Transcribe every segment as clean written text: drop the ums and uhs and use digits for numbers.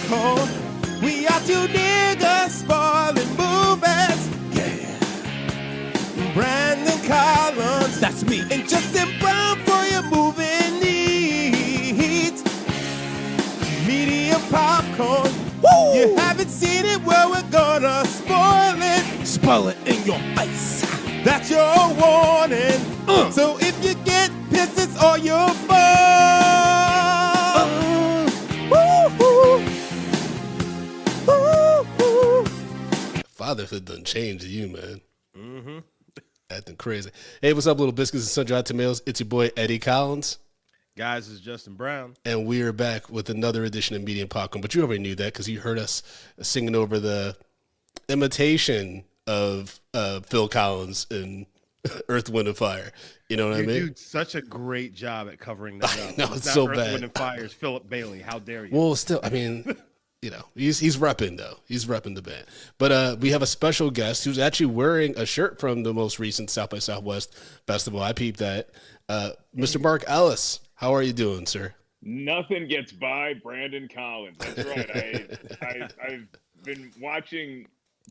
popcorn. We are two niggas spoiling movies. Yeah. Brandon Collins, that's me, and Justin Brown for your movie needs. Medium popcorn. Woo! You haven't seen it, well, we're gonna spoil it. Spoil it in your face. That's your warning. So if you get pissed, it's all your fault. Fatherhood done changed you, man. Mm-hmm. Acting crazy. Hey, what's up, little biscuits and sun-dried tomatoes? It's your boy, Eddie Collins. Guys, it's Justin Brown. And we are back with another edition of Medium Popcorn. But you already knew that because you heard us singing over the imitation of Phil Collins in Earth, Wind, and Fire. You know what I mean? You do such a great job at covering that up. No, it's so Earth, bad. Wind, and Fire's Philip Bailey. How dare you? Well, still, I mean, you know, he's repping, though. He's repping the band. But we have a special guest who's actually wearing a shirt from the most recent South by Southwest Festival. I peeped that. Mr. Mark Ellis, how are you doing, sir? Nothing gets by Brandon Collins. That's right. I've been watching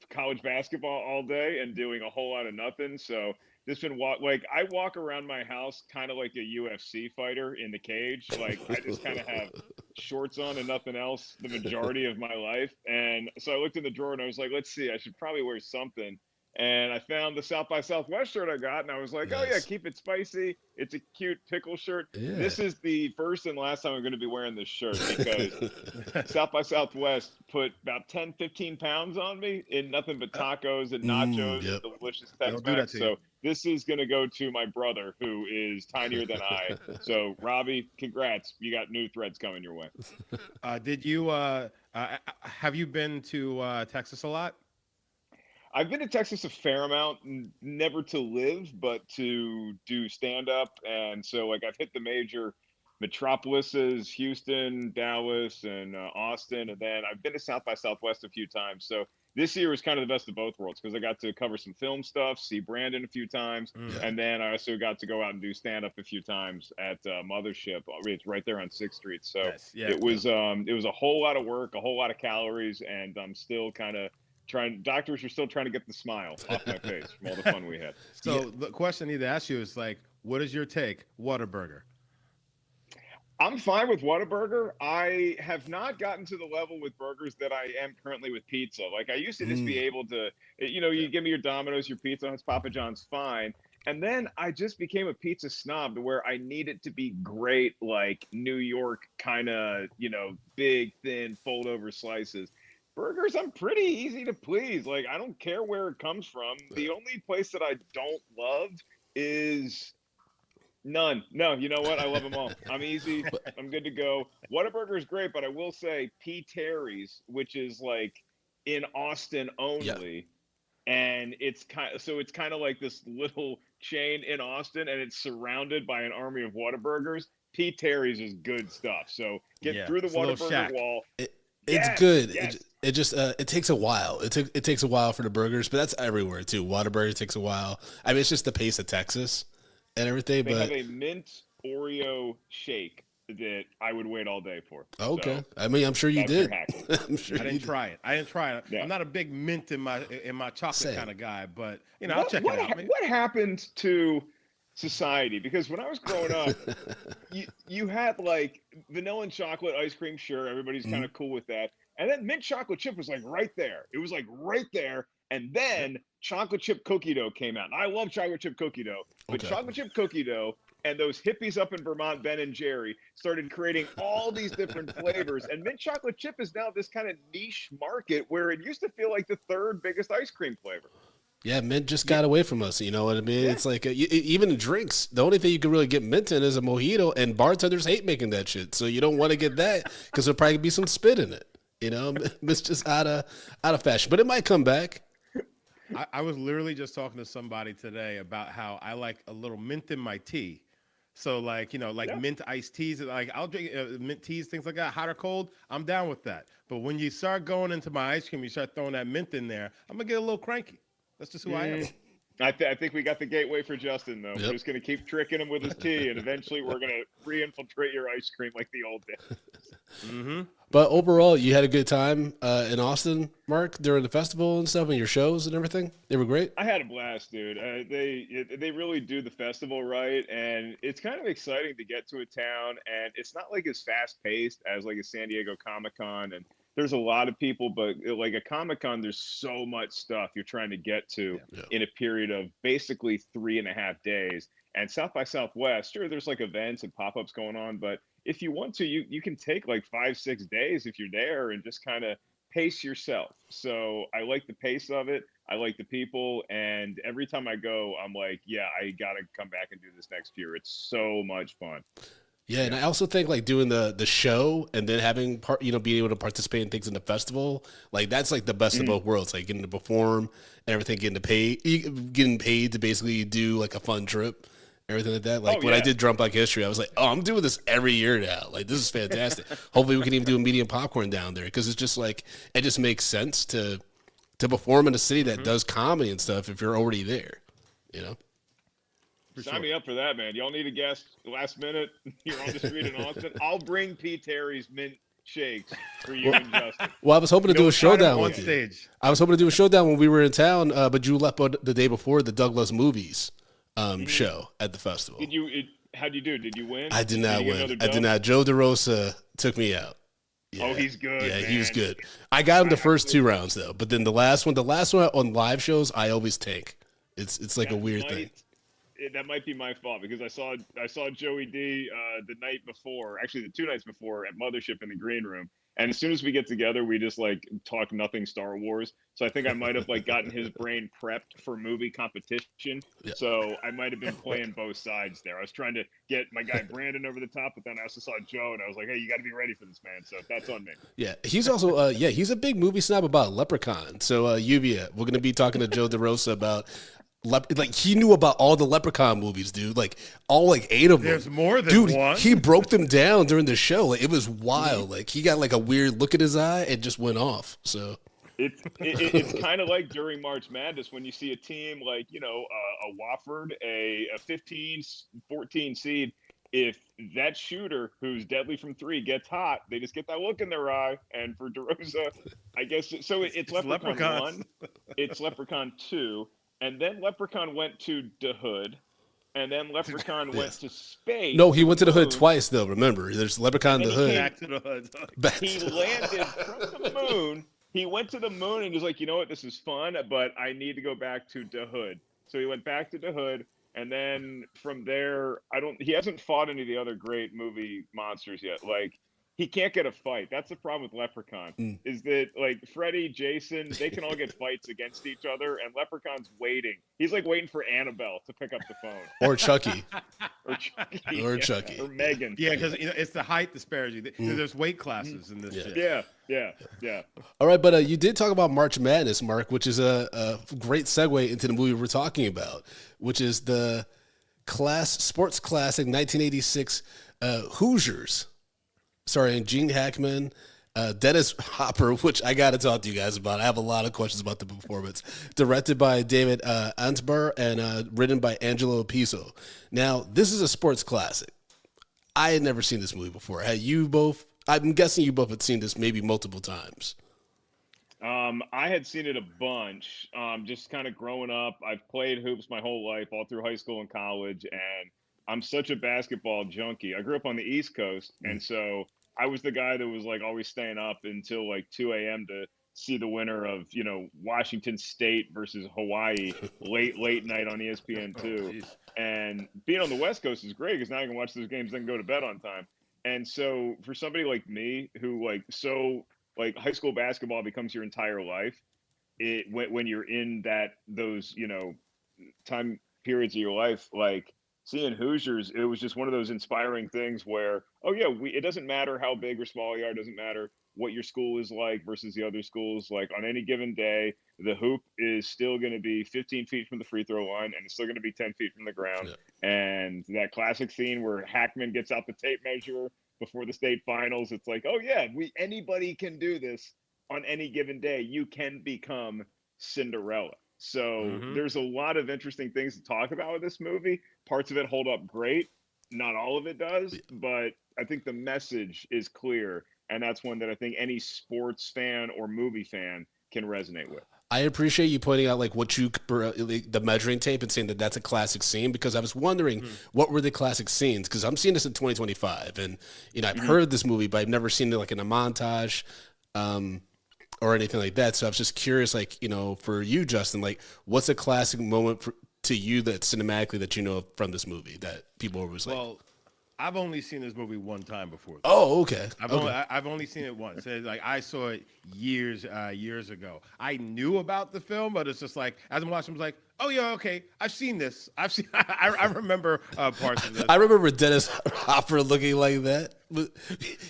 college basketball all day and doing a whole lot of nothing. So this been like I walk around my house kind of like a UFC fighter in the cage. Like I just kind of have shorts on and nothing else the majority of my life. And so I looked in the drawer and I was like, let's see, I should probably wear something. And I found the South by Southwest shirt I got, and I was like, nice. Oh, yeah, keep it spicy. It's a cute pickle shirt. Yeah. This is the first and last time I'm going to be wearing this shirt because South by Southwest put about 10, 15 pounds on me in nothing but tacos and nachos and delicious Tex-Mex. So this is going to go to my brother, who is tinier than I. So, Robbie, congrats. You got new threads coming your way. Did you have you been to Texas a lot? I've been to Texas a fair amount, never to live, but to do stand-up. And so, like, I've hit the major metropolises, Houston, Dallas, and Austin. And then I've been to South by Southwest a few times. So this year was kind of the best of both worlds because I got to cover some film stuff, see Brandon a few times. And then I also got to go out and do stand-up a few times at Mothership. It's right there on 6th Street. So it was a whole lot of work, a whole lot of calories, and I'm still kind of doctors are still trying to get the smile off my face from all the fun we had. So the question I need to ask you is like, what is your take? Whataburger. I'm fine with Whataburger. I have not gotten to the level with burgers that I am currently with pizza. Like I used to just be able to, you give me your Domino's, your Pizza Hut's, Papa John's, fine. And then I just became a pizza snob to where I need it to be great, like New York kind of, big, thin, fold over slices. Burgers, I'm pretty easy to please. Like, I don't care where it comes from. The only place that I don't love is none. No, you know what? I love them all. I'm easy. I'm good to go. Whataburger is great, but I will say P. Terry's, which is like in Austin only. Yeah. And it's kind of like this little chain in Austin, and it's surrounded by an army of Whataburgers. P. Terry's is good stuff. So get through the Whataburger wall. It's good. Yes. It just it takes a while. It takes a while for the burgers, but that's everywhere too. Whataburger takes a while. I mean, it's just the pace of Texas and everything. They have a mint Oreo shake that I would wait all day for. Okay. So, I mean, I'm sure you did. I'm sure I didn't try it. Yeah. I'm not a big mint in my chocolate kind of guy, but I'll check it out. What happened to society? Because when I was growing up, you had like vanilla and chocolate ice cream. Sure, everybody's kind of cool with that. And then mint chocolate chip was like right there. It was like right there. And then chocolate chip cookie dough came out. And I love chocolate chip cookie dough. But chocolate chip cookie dough and those hippies up in Vermont, Ben and Jerry, started creating all these different flavors. And mint chocolate chip is now this kind of niche market where it used to feel like the third biggest ice cream flavor. Yeah, mint just got away from us. You know what I mean? Yeah. It's like even in drinks, the only thing you can really get mint in is a mojito, and bartenders hate making that shit. So you don't want to get that because there'll probably be some spit in it. It's just out of fashion, but it might come back. I was literally just talking to somebody today about how I like a little mint in my tea. So mint iced teas, like I'll drink mint teas, things like that, hot or cold. I'm down with that. But when you start going into my ice cream, you start throwing that mint in there, I'm gonna get a little cranky. That's just who I am. I think we got the gateway for Justin, though. Yep. We're just going to keep tricking him with his tea, and eventually we're going to re-infiltrate your ice cream like the old days. Mm-hmm. But overall, you had a good time in Austin, Mark, during the festival and stuff, and your shows and everything. They were great. I had a blast, dude. They really do the festival right, and it's kind of exciting to get to a town, and it's not like as fast paced as like a San Diego Comic-Con, and there's a lot of people, but like a Comic-Con, there's so much stuff you're trying to get to in a period of basically 3.5 days. And South by Southwest, sure, there's like events and pop-ups going on, but if you want to, you can take like 5-6 days if you're there and just kind of pace yourself. So I like the pace of it. I like the people, and every time I go, I'm like, yeah, I gotta come back and do this next year. It's so much fun. Yeah, and I also think like doing the show and then having being able to participate in things in the festival, like that's like the best of both worlds. Like getting to perform and everything, getting paid to basically do like a fun trip, everything like that. Like when I did Drum Black History, I was like, oh, I'm doing this every year now. Like this is fantastic. Hopefully we can even do a medium popcorn down there because it's just like it just makes sense to perform in a city that does comedy and stuff if you're already there, you know. Sign me up for that, man. Y'all need a guest last minute. You're on the street in Austin. I'll bring P. Terry's mint shakes for you and Justin. Well, I was hoping to do a showdown with you. I was hoping to do a showdown when we were in town, but you left the day before the Douglas Movies show at the festival. How'd you do? Did you win? I did not win. I did not. Joe DeRosa took me out. Yeah. Oh, he's good. Yeah, man. he was good. I got him the first 2 rounds though, but then the last one on live shows, I always tank. It's like a weird thing. That might be my fault because I saw Joey D the night before, actually the 2 nights before at Mothership in the green room. And as soon as we get together, we just like talk nothing Star Wars. So I think I might have like gotten his brain prepped for movie competition. Yeah. So I might have been playing both sides there. I was trying to get my guy Brandon over the top, but then I also saw Joe and I was like, hey, you got to be ready for this, man. So that's on me. Yeah, he's also he's a big movie snob about Leprechaun. So Lluvia, we're gonna be talking to Joe DeRosa about. Like he knew about all the Leprechaun movies, dude. Like all 8 of them. There's more than one. He broke them down during the show. Like, it was wild. Like he got like a weird look in his eye and just went off. So it's kind of like during March Madness when you see a team like a Wofford, a 15-14 seed. If that shooter who's deadly from 3 gets hot, they just get that look in their eye. And for DeRosa, I guess so. It's Leprechaun 1. It's Leprechaun 2. And then Leprechaun went to the Hood, and then Leprechaun went to space. No, he went to the Hood twice, though. Remember, there's Leprechaun the Hood. Back to the Hood. He landed from the moon. He went to the moon and was like, you know what, this is fun, but I need to go back to the Hood. So he went back to the Hood, and then from there, he hasn't fought any of the other great movie monsters yet. Like, he can't get a fight. That's the problem with Leprechaun, is that, like, Freddy, Jason, they can all get fights against each other, and Leprechaun's waiting. He's, like, waiting for Annabelle to pick up the phone. Or Chucky. Or Chucky. Or Megan. Yeah, because it's the height disparity. There's weight classes in this shit. Yeah. All right, but you did talk about March Madness, Mark, which is a great segue into the movie we're talking about, which is the sports classic 1986 Hoosiers. Starring Gene Hackman, Dennis Hopper, which I got to talk to you guys about. I have a lot of questions about the performance. Directed by David Ansbar and written by Angelo Piso. Now, this is a sports classic. I had never seen this movie before. Had you both? I'm guessing you both had seen this maybe multiple times. I had seen it a bunch. Just kind of growing up. I've played hoops my whole life, all through high school and college, and I'm such a basketball junkie. I grew up on the East Coast, and so I was the guy that was like always staying up until like 2 a.m. to see the winner of, Washington State versus Hawaii late night on ESPN2. And being on the West Coast is great because now I can watch those games and go to bed on time. And so for somebody like me who high school basketball becomes your entire life, when you're in those time periods of your life, like seeing Hoosiers, it was just one of those inspiring things where, it doesn't matter how big or small you are, it doesn't matter what your school is like versus the other schools. Like on any given day, the hoop is still going to be 15 feet from the free throw line, and it's still going to be 10 feet from the ground. Yeah. And that classic scene where Hackman gets out the tape measure before the state finals, it's like, anybody can do this on any given day. You can become Cinderella. So there's a lot of interesting things to talk about with this movie. Parts of it hold up great. Not all of it does, but I think the message is clear. And that's one that I think any sports fan or movie fan can resonate with. I appreciate you pointing out like the measuring tape and saying that that's a classic scene, because I was wondering what were the classic scenes, because I'm seeing this in 2025 and I've heard this movie but I've never seen it like in a montage or anything like that. So I was just curious, like, for you, Justin, like what's a classic moment to you that cinematically that from this movie that people always like? Well, I've only seen this movie one time before. Oh, okay. I've only seen it once. Like I saw it years ago. I knew about the film, but it's just like as I'm watching, I was like, oh yeah, okay, I've seen this. I remember parts of this. I remember Dennis Hopper looking like that.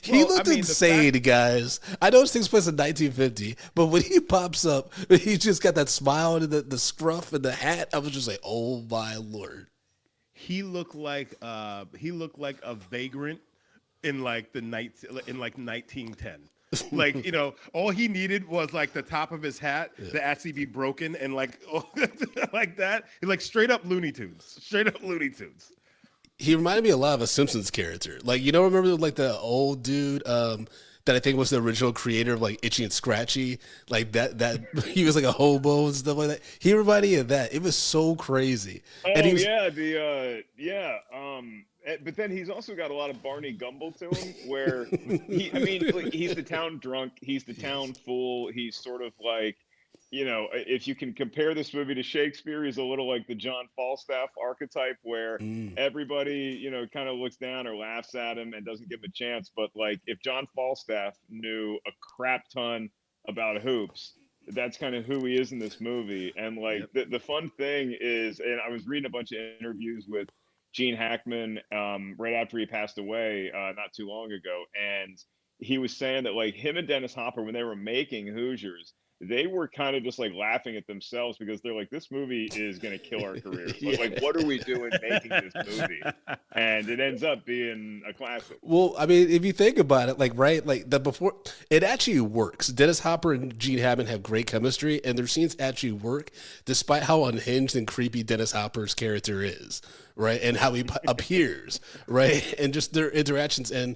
He looked insane, guys. I know this takes place in 1950, but when he pops up, he's just got that smile and the scruff and the hat. I was just like, oh my Lord. He looked like a vagrant in like 1910. Like, all he needed was like the top of his hat to actually be broken and like like that. He's like straight up Looney Tunes. He reminded me a lot of a Simpsons character. Like, remember like the old dude that I think was the original creator of like Itchy and Scratchy, like that he was like a hobo and stuff like that. He reminded me of that. It was so crazy. Oh, and but then he's also got a lot of Barney Gumble to him, where he's the town drunk, he's the town fool, he's sort of like, if you can compare this movie to Shakespeare, he's a little like the John Falstaff archetype, where everybody, kind of looks down or laughs at him and doesn't give him a chance. But like, if John Falstaff knew a crap ton about hoops, that's kind of who he is in this movie. And like, the fun thing is, and I was reading a bunch of interviews with Gene Hackman right after he passed away not too long ago, and he was saying that like him and Dennis Hopper, when they were making Hoosiers, they were kind of just like laughing at themselves, because they're like, this movie is going to kill our careers. Like, what are we doing making this movie? And it ends up being a classic. Well, I mean, if you think about it, like, right, like before, it actually works. Dennis Hopper and Gene Hackman have great chemistry, and their scenes actually work despite how unhinged and creepy Dennis Hopper's character is, right? And how he appears, right? And just their interactions. And,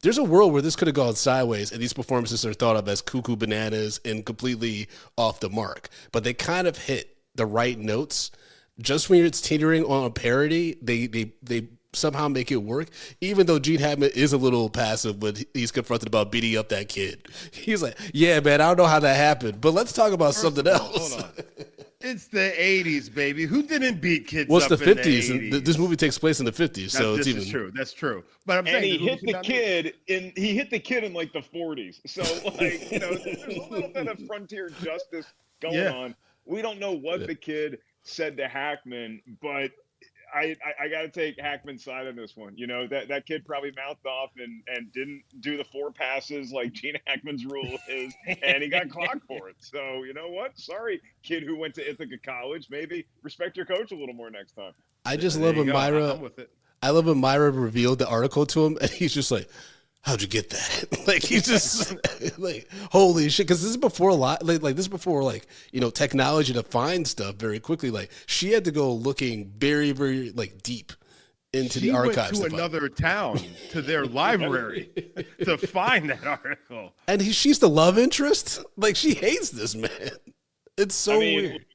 there's a world where this could have gone sideways, and these performances are thought of as cuckoo bananas and completely off the mark. But they kind of hit the right notes. Just when it's teetering on a parody, they somehow make it work, even though Gene Hackman is a little passive when he's confronted about beating up that kid. He's like, yeah, man, I don't know how that happened, but let's talk about something else. Hold on. It's the 80s, baby. Who didn't beat kids up the 50s? In the 80s? This movie takes place in the 50s, so it's even true. That's true. But I'm saying he hit the kid in like the 40s. So like, there's a little bit of frontier justice going on. We don't know what the kid said to Hackman, but I got to take Hackman's side on this one. That kid probably mouthed off and didn't do the 4 passes like Gene Hackman's rule is, and he got clocked for it. So you know what? Sorry, kid who went to Ithaca College. Maybe respect your coach a little more next time. I just love when Myra. I love when Myra revealed the article to him, and he's just like, how'd you get that? Like, he's just like, holy shit. Because this is before a lot, like this is before like, technology to find stuff very quickly. Like, she had to go looking very, very like deep into the archives. She went to another town to their library to find that article. And she's the love interest. Like, she hates this man. It's so weird.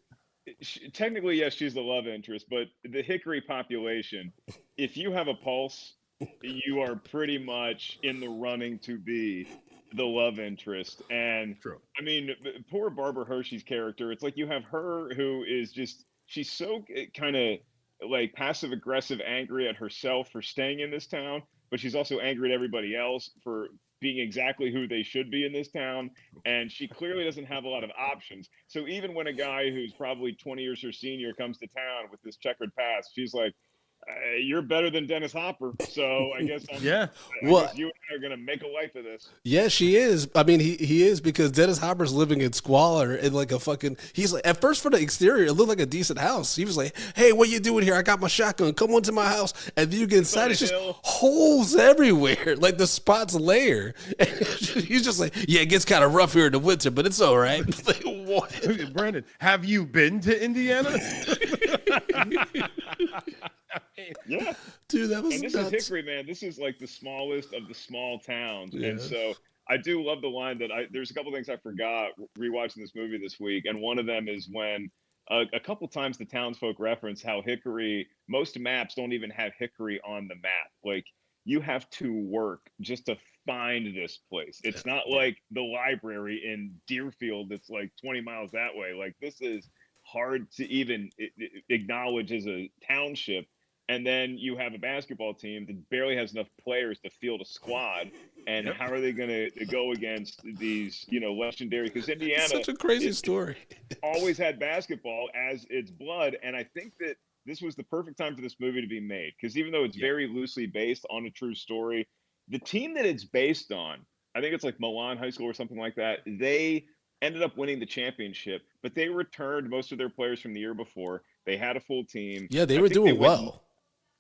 Technically, yes, she's the love interest, but the Hickory population, if you have a pulse, you are pretty much in the running to be the love interest. And true. I mean, poor Barbara Hershey's character, it's like you have her who is just, she's so kind of like passive aggressive, angry at herself for staying in this town, but she's also angry at everybody else for being exactly who they should be in this town. And she clearly doesn't have a lot of options. So even when a guy who's probably 20 years her senior comes to town with this checkered past, she's like, you're better than Dennis Hopper, so I guess you and I are gonna make a life of this. Yeah, she is. I mean, he is, because Dennis Hopper's living in squalor and like a fucking. He's like, at first, for the exterior, it looked like a decent house. He was like, "Hey, what you doing here? I got my shotgun. Come on to my house." And then you get inside, it's just holes everywhere, like the Spot's lair. And he's just like, "Yeah, it gets kind of rough here in the winter, but it's all right." Like, What? Brandon, have you been to Indiana? Yeah. Dude, that was And this nuts. is Hickory, man. This is like the smallest of the small towns. And Yes. so I do love the line that there's a couple things I forgot rewatching this movie this week. And one of them is when a couple times the townsfolk reference how Hickory, most maps don't even have Hickory on the map. Like you have to work just to find this place. It's not like the library in Deerfield that's like 20 miles that way. Like this is hard to even acknowledge as a township. And then you have a basketball team that barely has enough players to field a squad. And how are they going to go against these, legendary? Because Indiana, Such a crazy story. always had basketball as its blood. And I think that this was the perfect time for this movie to be made. Because even though it's very loosely based on a true story, the team that it's based on, I think it's like Milan High School or something like that, they ended up winning the championship, but they returned most of their players from the year before. They had a full team. Yeah, they were doing well.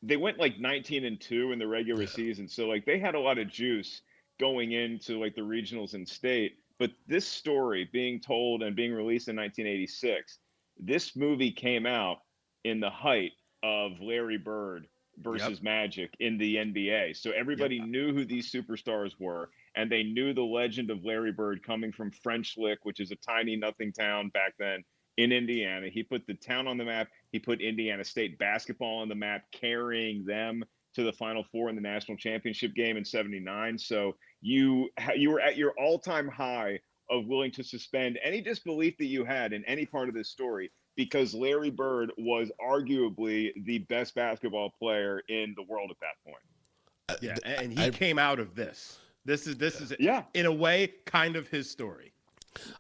They went like 19-2 in the regular season. So like they had a lot of juice going into like the regionals and state. But this story being told and being released in 1986, this movie came out in the height of Larry Bird versus Magic in the NBA. So everybody knew who these superstars were, and they knew the legend of Larry Bird coming from French Lick, which is a tiny nothing town back then in Indiana. He put the town on the map. He put Indiana State basketball on the map, carrying them to the Final Four in the national championship game in '79. So you were at your all-time high of willing to suspend any disbelief that you had in any part of this story, because Larry Bird was arguably the best basketball player in the world at that point. Yeah, and he came out of this. This is in a way kind of his story.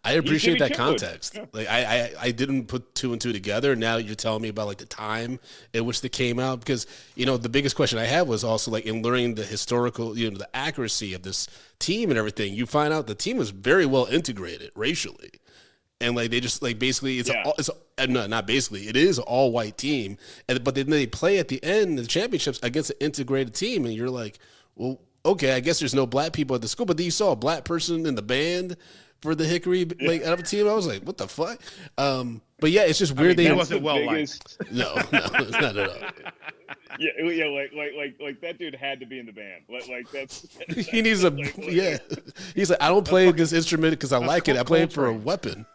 I appreciate that context. Yeah. Like I didn't put two and two together. Now you're telling me about like the time in which they came out, because the biggest question I had was also like in learning the historical, the accuracy of this team and everything. You find out the team was very well integrated racially, and like they just like basically it is an all white team, but then they play at the end of the championships against an integrated team, and you're like, well, okay, I guess there's no black people at the school, but then you saw a black person in the band for the Hickory like out of a team. I was like, what the fuck? But yeah, it's just weird. He wasn't well liked. No, not at all. Yeah, like that dude had to be in the band. Like that's he needs He's like, I don't play this instrument because I like it. I play it for a weapon.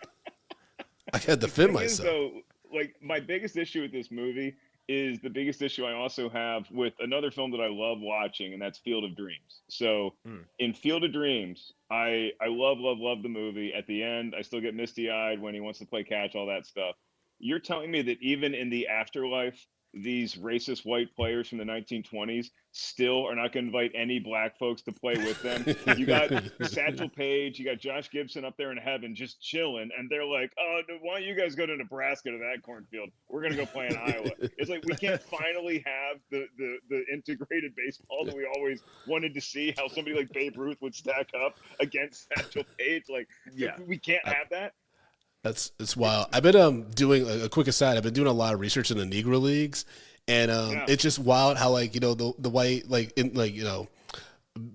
I had to defend myself. So, like, my biggest issue with this movie is the biggest issue I also have with another film that I love watching, and that's Field of Dreams. So in Field of Dreams, I love the movie. At the end, I still get misty-eyed when he wants to play catch, all that stuff. You're telling me that even in the afterlife, these racist white players from the 1920s still are not going to invite any black folks to play with them? You got Satchel Paige, you got Josh Gibson up there in heaven just chilling, and they're like, oh, why don't you guys go to Nebraska to that cornfield? We're going to go play in Iowa. It's like we can't finally have the integrated baseball that we always wanted to see, how somebody like Babe Ruth would stack up against Satchel Paige. Like, we can't have that. It's wild. I've been doing a quick aside. I've been doing a lot of research in the Negro Leagues, and it's just wild how like the white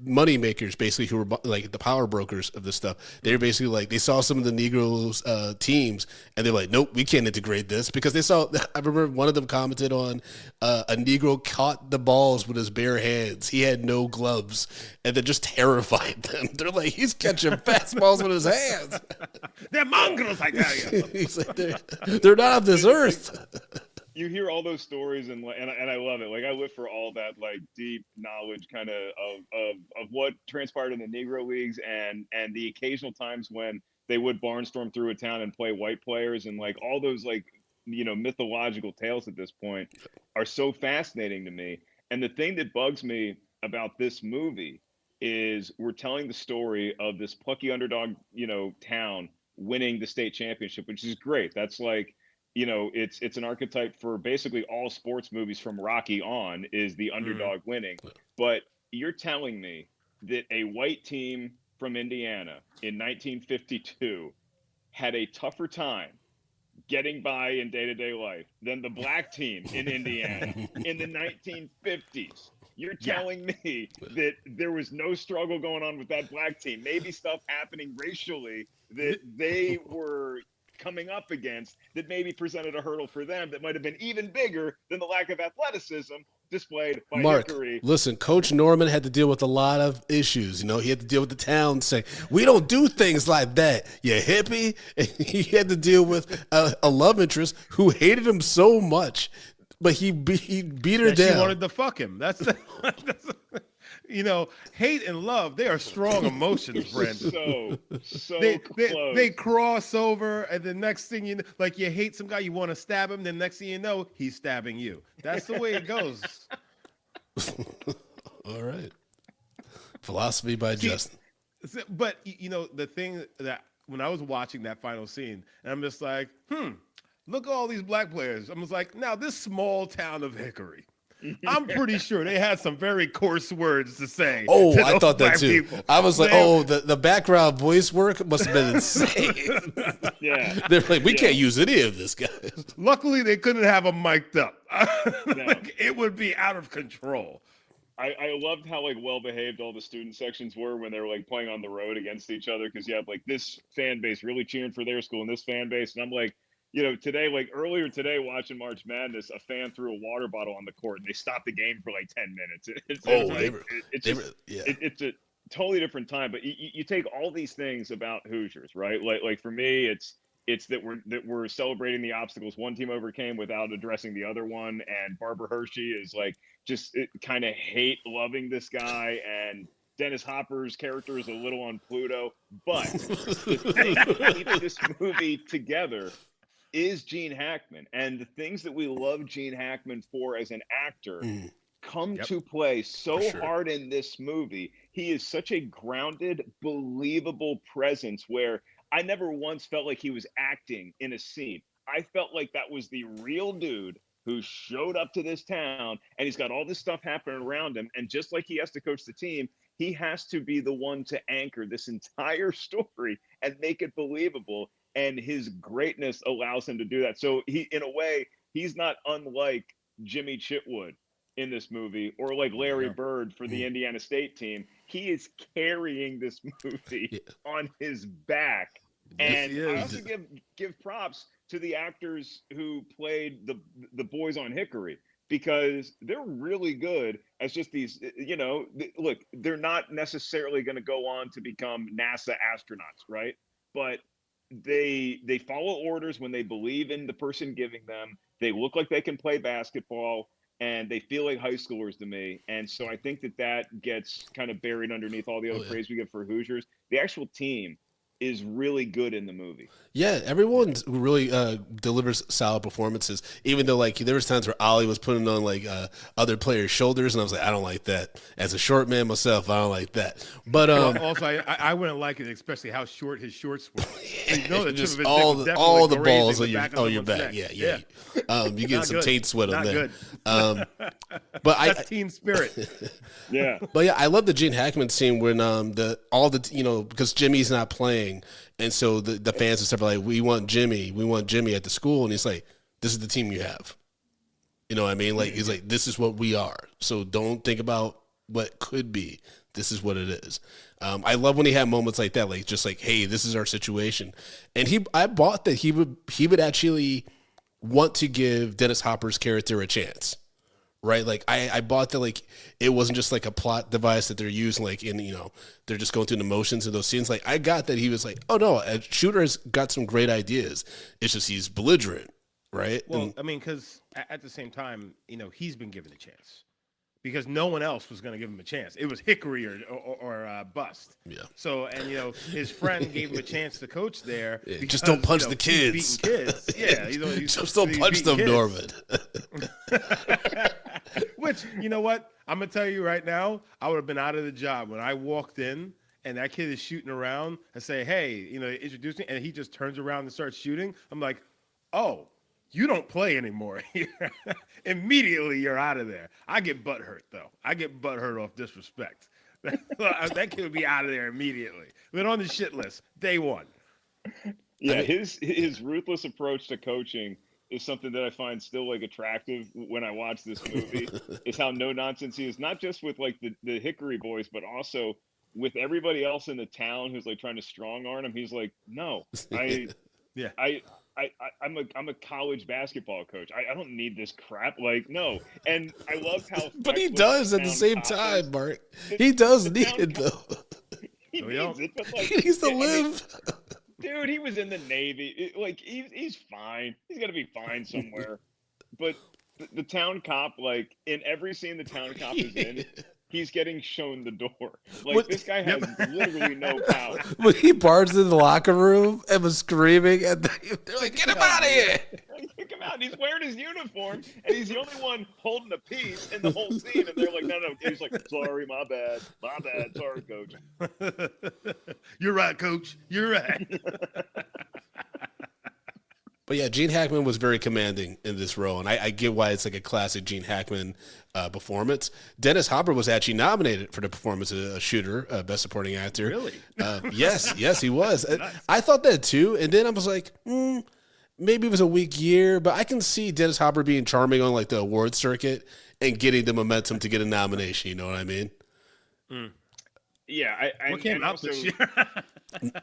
money makers basically who were like the power brokers of this stuff. They're basically like they saw some of the Negroes teams and they're like, nope, we can't integrate this, because they saw. I remember one of them commented on a Negro caught the balls with his bare hands. He had no gloves, and that just terrified them. They're like, he's catching fastballs with his hands. They're mongrels, I tell you. He's like, they're not of this earth. You hear all those stories and I love it. Like I live for all that like deep knowledge kind of what transpired in the Negro Leagues and the occasional times when they would barnstorm through a town and play white players, and like all those like mythological tales at this point are so fascinating to me. And the thing that bugs me about this movie is we're telling the story of this plucky underdog town winning the state championship, which is great. That's like, it's an archetype for basically all sports movies from Rocky on, is the underdog winning. But you're telling me that a white team from Indiana in 1952 had a tougher time getting by in day-to-day life than the black team in Indiana in the 1950s. You're telling me that there was no struggle going on with that black team, maybe stuff happening racially, that they were coming up against that maybe presented a hurdle for them that might have been even bigger than the lack of athleticism displayed by Mark, Hickory. listen, Coach Norman had to deal with a lot of issues. You know, he had to deal with the town saying, we don't do things like that, you hippie. And he had to deal with a love interest who hated him so much, but he beat her down. She wanted to fuck him. That's you know, hate and love, they are strong emotions, Brandon. So close. They cross over, and the next thing you know, like you hate some guy, you want to stab him, then next thing you know, he's stabbing you. That's the way it goes. All right. Philosophy by Justin. But, you know, the thing that when I was watching that final scene, and I'm just like, look at all these black players. I was like, now this small town of Hickory, I'm pretty sure they had some very coarse words to say. Oh, to I thought that too. people. I was like, the background voice work must have been insane. Yeah. They're like, we can't use any of this, guys. Luckily, they couldn't have them mic'd up. No. Like, it would be out of control. I loved how like well behaved all the student sections were when they were like playing on the road against each other, because you have like this fan base really cheering for their school and this fan base, and I'm like, you know, today, like earlier today, watching March Madness, a fan threw a water bottle on the court and they stopped the game for like 10 minutes. It's a totally different time. But you take all these things about Hoosiers, right? Like for me, it's that we're celebrating the obstacles one team overcame without addressing the other one. And Barbara Hershey is like just kind of hate loving this guy, and Dennis Hopper's character is a little on Pluto. But the thing that keeps this movie together is Gene Hackman, and the things that we love Gene Hackman for as an actor come to play so hard in this movie. He is such a grounded, believable presence where I never once felt like he was acting in a scene. I felt like that was the real dude who showed up to this town, and he's got all this stuff happening around him. And just like he has to coach the team, he has to be the one to anchor this entire story and make it believable. And his greatness allows him to do that. So he, in a way, he's not unlike Jimmy Chitwood in this movie, or like Larry Bird for the Indiana State team. He is carrying this movie on his back. And I also give props to the actors who played the boys on Hickory, because they're really good as just these, you know, look, they're not necessarily going to go on to become NASA astronauts, right? But they follow orders when they believe in the person giving them. They look like they can play basketball, and they feel like high schoolers to me. And so I think that gets kind of buried underneath all the other praise we give for Hoosiers. The actual team is really good in the movie. Yeah, everyone really delivers solid performances, even though like there was times where Ollie was putting on like other players' shoulders, and I was like, I don't like that. As a short man myself, I don't like that. But also, I wouldn't like it, especially how short his shorts were. So you know, just all the balls on your back. Yeah. You get some taint sweat on there. But that's teen spirit. Yeah. But yeah, I love the Gene Hackman scene when because Jimmy's not playing, and so the fans and stuff are like, we want Jimmy at the school, and he's like, this is the team you have. You know what I mean? Like he's like, this is what we are. So don't think about what could be. This is what it is. I love when he had moments like that, like just like, hey, this is our situation. And I bought that he would actually want to give Dennis Hopper's character a chance. Right, like I bought that, like it wasn't just like a plot device that they're using, like they're just going through the motions of those scenes. Like I got that he was like, oh no, Shooter's got some great ideas. It's just he's belligerent, right? Well, I mean, because at the same time, he's been given a chance because no one else was going to give him a chance. It was Hickory or bust. Yeah. So his friend gave him a chance to coach there. Yeah, because, just don't punch the kids. He's beating kids. Yeah. Just don't punch them, Norman. Which, you know what? I'm going to tell you right now, I would have been out of the job when I walked in and that kid is shooting around and say, hey, introduce me. And he just turns around and starts shooting. I'm like, oh, you don't play anymore. Immediately you're out of there. I get butthurt, though. I get butthurt off disrespect. That kid would be out of there immediately. But on the shit list, day one. Yeah, his ruthless approach to coaching is something that I find still like attractive when I watch this movie. Is how no nonsense he is, not just with like the Hickory boys, but also with everybody else in the town who's like trying to strong arm him. He's like, no, Yeah. I'm a college basketball coach. I don't need this crap. Like, no. And I loved how But he feckless does the at the town same cop time, was. Mark. The, He does the need town it cop, though. he Oh, yeah. needs it, but He like, needs to I mean, live. dude, he was in the Navy. Like, he's fine. He's gonna be fine somewhere. But the town cop, like in every scene the town cop is in, he's getting shown the door. Like What- this guy Yep. has literally no power. When he barged in the locker room and was screaming, and they're like, "Get him out of here!" Like, kick him out. He's wearing his uniform, and he's the only one holding a piece in the whole scene. And they're like, no. He's like, sorry, my bad, sorry, coach. You're right, coach. You're right. But yeah, Gene Hackman was very commanding in this role, and I get why it's like a classic Gene Hackman performance. Dennis Hopper was actually nominated for the performance of a shooter, Best Supporting Actor. Really? Yes, he was. Nice. I thought that too, and then I was like, maybe it was a weak year, but I can see Dennis Hopper being charming on like the award circuit and getting the momentum to get a nomination. You know what I mean? Yeah, What came and out also, this year?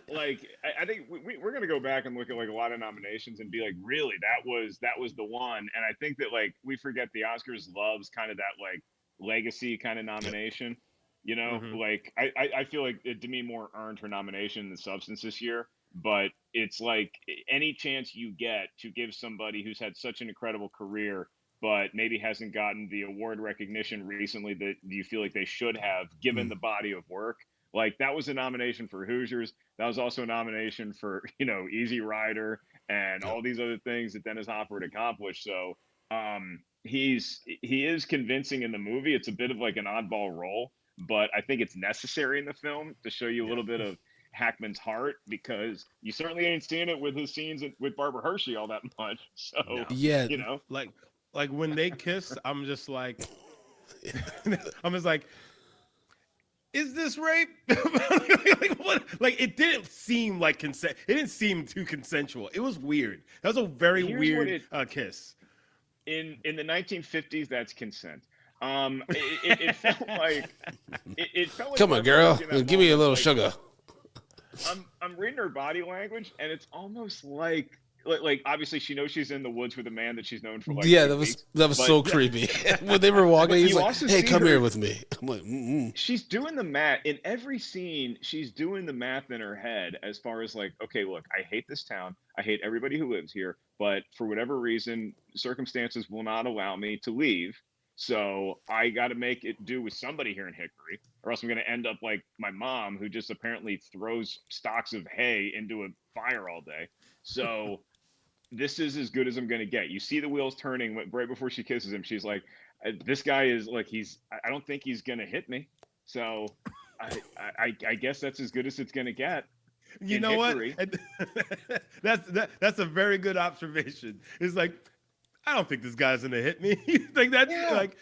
like, I think we're gonna go back and look at like a lot of nominations and be like, really, that was the one. And I think that like we forget the Oscars loves kind of that like legacy kind of nomination. You know, like I feel like Demi Moore earned her nomination in the Substance this year, but it's like any chance you get to give somebody who's had such an incredible career but maybe hasn't gotten the award recognition recently that you feel like they should have given the body of work. Like that was a nomination for Hoosiers. That was also a nomination for, Easy Rider and all these other things that Dennis Hopper had accomplished. So he is convincing in the movie. It's a bit of like an oddball role, but I think it's necessary in the film to show you a little bit of Hackman's heart, because you certainly ain't seeing it with his scenes with Barbara Hershey all that much. So Yeah. Like when they kiss, I'm just like, is this rape? like, what? Like it didn't seem like consent. It didn't seem too consensual. It was weird. That was a very Here's weird what kiss. in the 1950s, that's consent. It felt like it felt like Come on, Barbara girl, Hershey in that give me a moment, little like, sugar. I'm reading her body language, and it's almost like obviously she knows she's in the woods with a man that she's known for. Like, Yeah, 8 that was weeks, that was but so creepy. When they were walking, But he's you like, also "Hey, see come her- here with me." I'm like, she's doing the math in every scene. She's doing the math in her head as far as like, okay, look, I hate this town. I hate everybody who lives here. But for whatever reason, circumstances will not allow me to leave. So I got to make it do with somebody here in Hickory, or else I'm going to end up like my mom, who just apparently throws stalks of hay into a fire all day. So this is as good as I'm going to get. You see the wheels turning right before she kisses him. She's like, this guy is like, I don't think he's going to hit me. So I guess that's as good as it's going to get. You know Hickory. what? That's a very good observation. It's like, I don't think this guy's gonna hit me. Like that. Yeah. Like,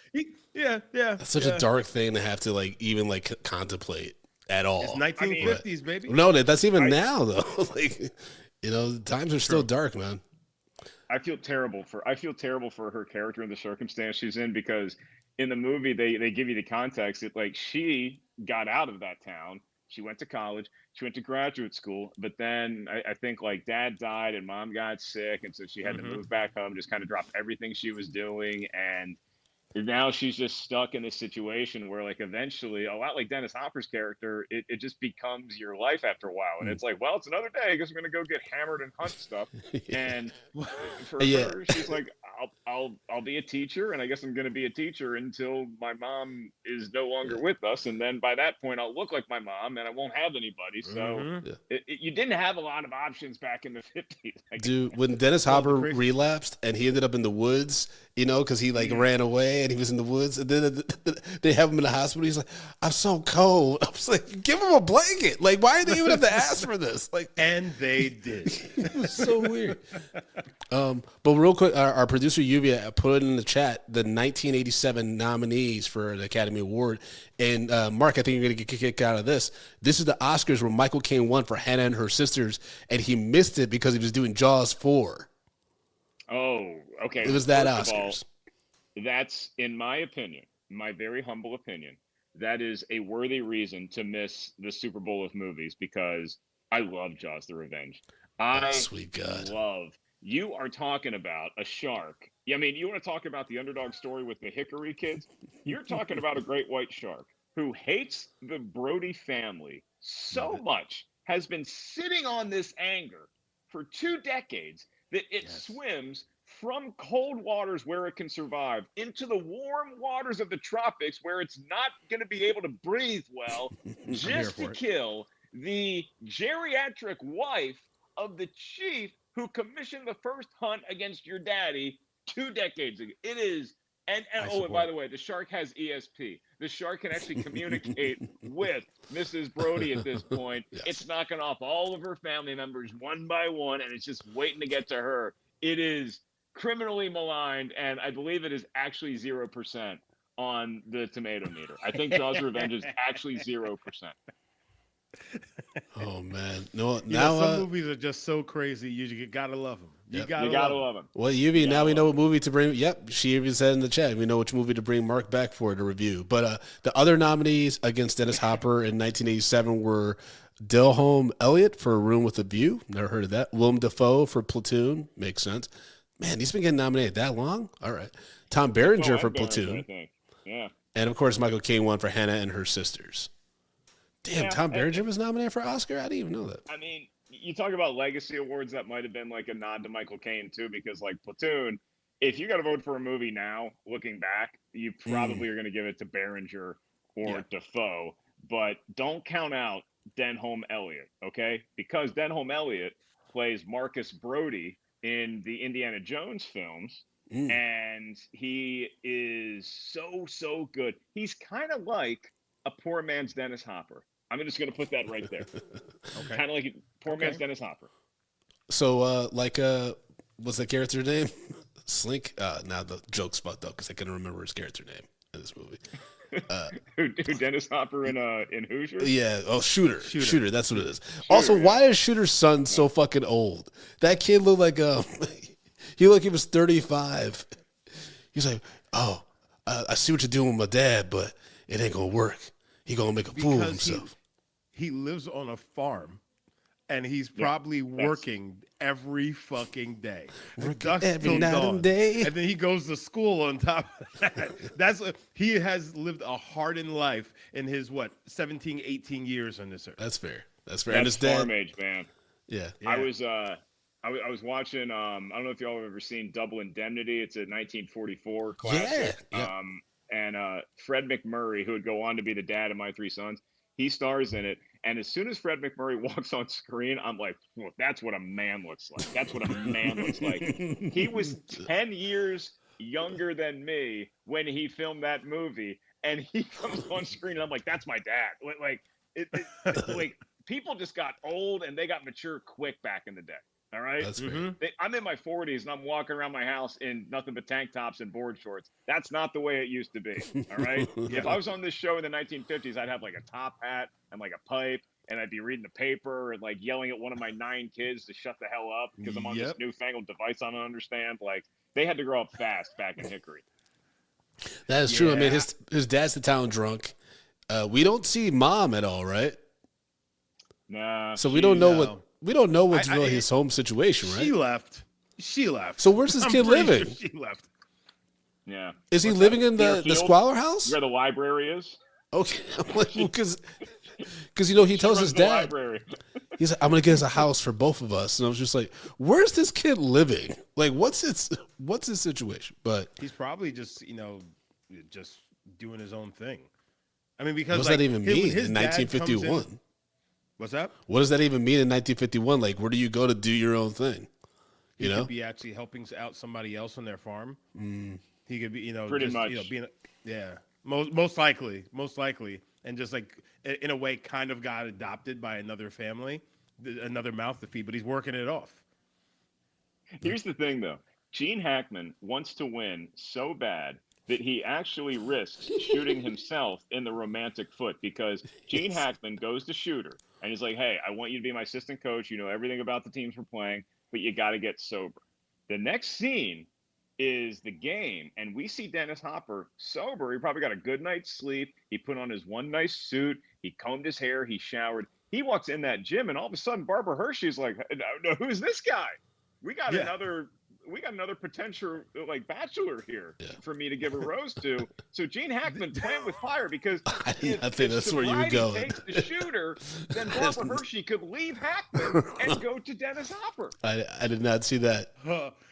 yeah. that's such a dark thing to have to like even like contemplate at all. It's 1950s, baby. No, that's even now though. Like, the times are still dark, man. I feel terrible for her character and the circumstance she's in, because in the movie they give you the context that like she got out of that town. She went to college, she went to graduate school, but then I think like dad died and mom got sick, and so she had to move back home, just kind of drop everything she was doing, and now she's just stuck in this situation where like eventually, a lot like Dennis Hopper's character, it just becomes your life after a while. And it's like, well, it's another day. I guess I'm gonna go get hammered and hunt stuff. And for her, she's like, I'll be a teacher, and I guess I'm gonna be a teacher until my mom is no longer with us. And then by that point I'll look like my mom and I won't have anybody. So you didn't have a lot of options back in the 50s. Dude, when Dennis Hopper relapsed and he ended up in the woods, because he like ran away and he was in the woods, and then they have him in the hospital. He's like, "I'm so cold." I was like, "Give him a blanket." Like, why did they even have to ask for this? Like, And they did. it was so weird. But real quick, our producer Lluvia put in the chat the 1987 nominees for the Academy Award. And Mark, I think you're going to get kicked out of this. This is the Oscars where Michael Caine won for Hannah and Her Sisters, and he missed it because he was doing Jaws 4. Oh, okay. It was that First of all, Oscars. that's, in my opinion, my very humble opinion, that is a worthy reason to miss the Super Bowl of movies, because I love Jaws: The Revenge. I Sweet God. love. You are talking about a shark. I mean, you want to talk about the underdog story with the Hickory kids? You're talking about a great white shark who hates the Brody family Love so it. much, has been sitting on this anger for 2 decades that it Yes. swims from cold waters where it can survive into the warm waters of the tropics where it's not going to be able to breathe well, I'm here just to for it. kill the geriatric wife of the chief who commissioned the first hunt against your daddy 2 decades ago. It is, and I oh, and by support. the way, the shark has ESP. The shark can actually communicate with Mrs. Brody at this point. Yes. It's knocking off all of her family members one by one, and it's just waiting to get to her. It is criminally maligned, and I believe it is actually 0% on the tomato meter. I think Jaws Revenge is actually 0%. Oh man. No. You know, Now. some movies are just so crazy. You gotta love them. You Yep. gotta You love gotta 'em. love him. Well, Lluvia, You now gotta we know love what movie to bring. Yep, she even said in the chat. We know which movie to bring Mark back for to review. But the other nominees against Dennis Hopper in 1987 were Delholm Elliott for A Room with a View. Never heard of that. Willem Dafoe for Platoon. Makes sense. Man, he's been getting nominated that long? All right. Tom Berenger Oh, for and Berenger, I Platoon. think. Yeah. And, of course, Michael Caine won for Hannah and Her Sisters. Damn, Yeah. Tom Berenger was nominated for Oscar? I didn't even know that. I mean, you talk about legacy awards that might have been like a nod to Michael Caine too, because like Platoon, if you got to vote for a movie now, looking back, you probably are going to give it to Berenger or Yeah. Defoe, but don't count out Denholm Elliott, okay? Because Denholm Elliott plays Marcus Brody in the Indiana Jones films, and he is so good. He's kind of like a poor man's Dennis Hopper. I'm just going to put that right there. Okay. Kind of like poor Okay. man's Dennis Hopper. So, what's that character name? Slink? Now the joke's fucked up because I couldn't remember his character name in this movie. Who Dennis Hopper in Hoosiers? Yeah. Oh, Shooter. Shooter. That's what it is. Shooter, Also, yeah. why is Shooter's son so fucking old? That kid looked like he looked like he was 35. He's like, oh, I see what you're doing with my dad, but it ain't gonna work. He gonna make a fool of Because himself. he lives on a farm, and he's probably working every fucking day, dusk every till night and dawn. day. And then he goes to school on top of that. He has lived a hardened life in his 17, 18 years on this earth. That's fair. That's fair. And That's his dad. farm age, man. Yeah. Yeah. I was watching. I don't know if y'all have ever seen Double Indemnity. It's a 1944 classic. Yeah. And Fred McMurray, who would go on to be the dad of my three sons, he stars in it. And as soon as Fred McMurray walks on screen, I'm like, well, that's what a man looks like. That's what a man looks like. He was 10 years younger than me when he filmed that movie, and he comes on screen, and I'm like, that's my dad. Like people just got old and they got mature quick back in the day. All right. That's fair. I'm in my 40s and I'm walking around my house in nothing but tank tops and board shorts. That's not the way it used to be. All right. If I was on this show in the 1950s, I'd have like a top hat and like a pipe, and I'd be reading the paper and like yelling at one of my 9 kids to shut the hell up because I'm on this newfangled device I don't understand. Like, they had to grow up fast back in Hickory. That is true. I mean, his dad's the town drunk. We don't see mom at all, right? Nah. So we don't know what's really his home situation, right? She left. So where's this kid living? Sure she left. Yeah. Is he living in the Deerfield? squalor house? Where the library is? Okay, because he tells his The dad, library. he's like, I'm gonna get us a house for both of us, and I was just like, where's this kid living? Like, what's his situation? But He's probably just just doing his own thing. I mean, because what does that even mean his in dad comes 1951? What's that? What does that even mean in 1951? Like, where do you go to do your own thing? He could be actually helping out somebody else on their farm. He could be, Pretty much. Most likely, and just like in a way, kind of got adopted by another family, another mouth to feed. But he's working it off. Here's the thing, though. Gene Hackman wants to win so bad that he actually risks shooting himself in the romantic foot, because Gene Hackman goes to Shooter and he's like, hey, I want you to be my assistant coach. You know everything about the teams we're playing, but you got to get sober. The next scene is the game, and we see Dennis Hopper sober. He probably got a good night's sleep. He put on his one nice suit. He combed his hair. He showered. he walks in that gym, and all of a sudden, Barbara Hershey's like, no, who's this guy? We got another potential like bachelor here for me to give a rose to. So Gene Hackman playing with fire, because I think that's where you were going. Takes the shooter, then Barbara Hershey could leave Hackman and go to Dennis Hopper. I did not see that.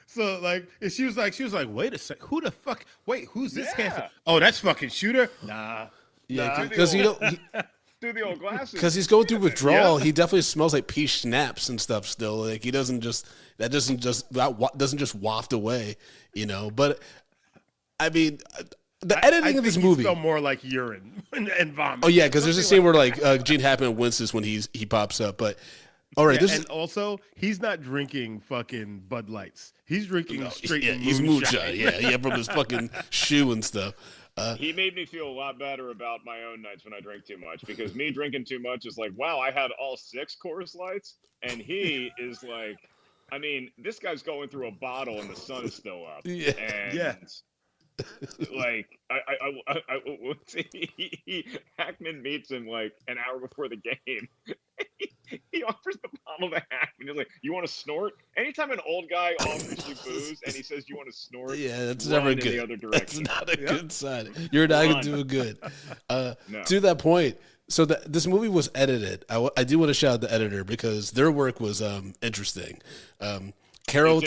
So like she was like, wait a sec, who the fuck? Wait, who's this handsome? Oh, that's fucking Shooter. Nah. Yeah, because through the old glasses. Because he's going through withdrawal. He definitely smells like pea schnapps and stuff still. Like he doesn't just waft away, you know. But I mean, the editing of this movie smell more like urine and vomit. Oh yeah, because there's a scene where like Gene Hackman winces when he pops up. But all right, and also he's not drinking fucking Bud Lights. He's drinking straight moonshine. He's moonshine. Yeah, from his fucking shoe and stuff. He made me feel a lot better about my own nights when I drink too much, because me drinking too much is like, wow, I had all 6 Coors Lights, and he is like, I mean, this guy's going through a bottle and the sun is still up. Like, Hackman meets him like an hour before the game. He offers the bottle to Hackman. He's like, "You want to snort?" Anytime an old guy offers you booze and he says, "You want to snort?" Yeah, that's never good. In the other direction. That's not a good sign. You're not doing good. No. To that point, so this movie was edited. I do want to shout out the editor, because their work was interesting. Carol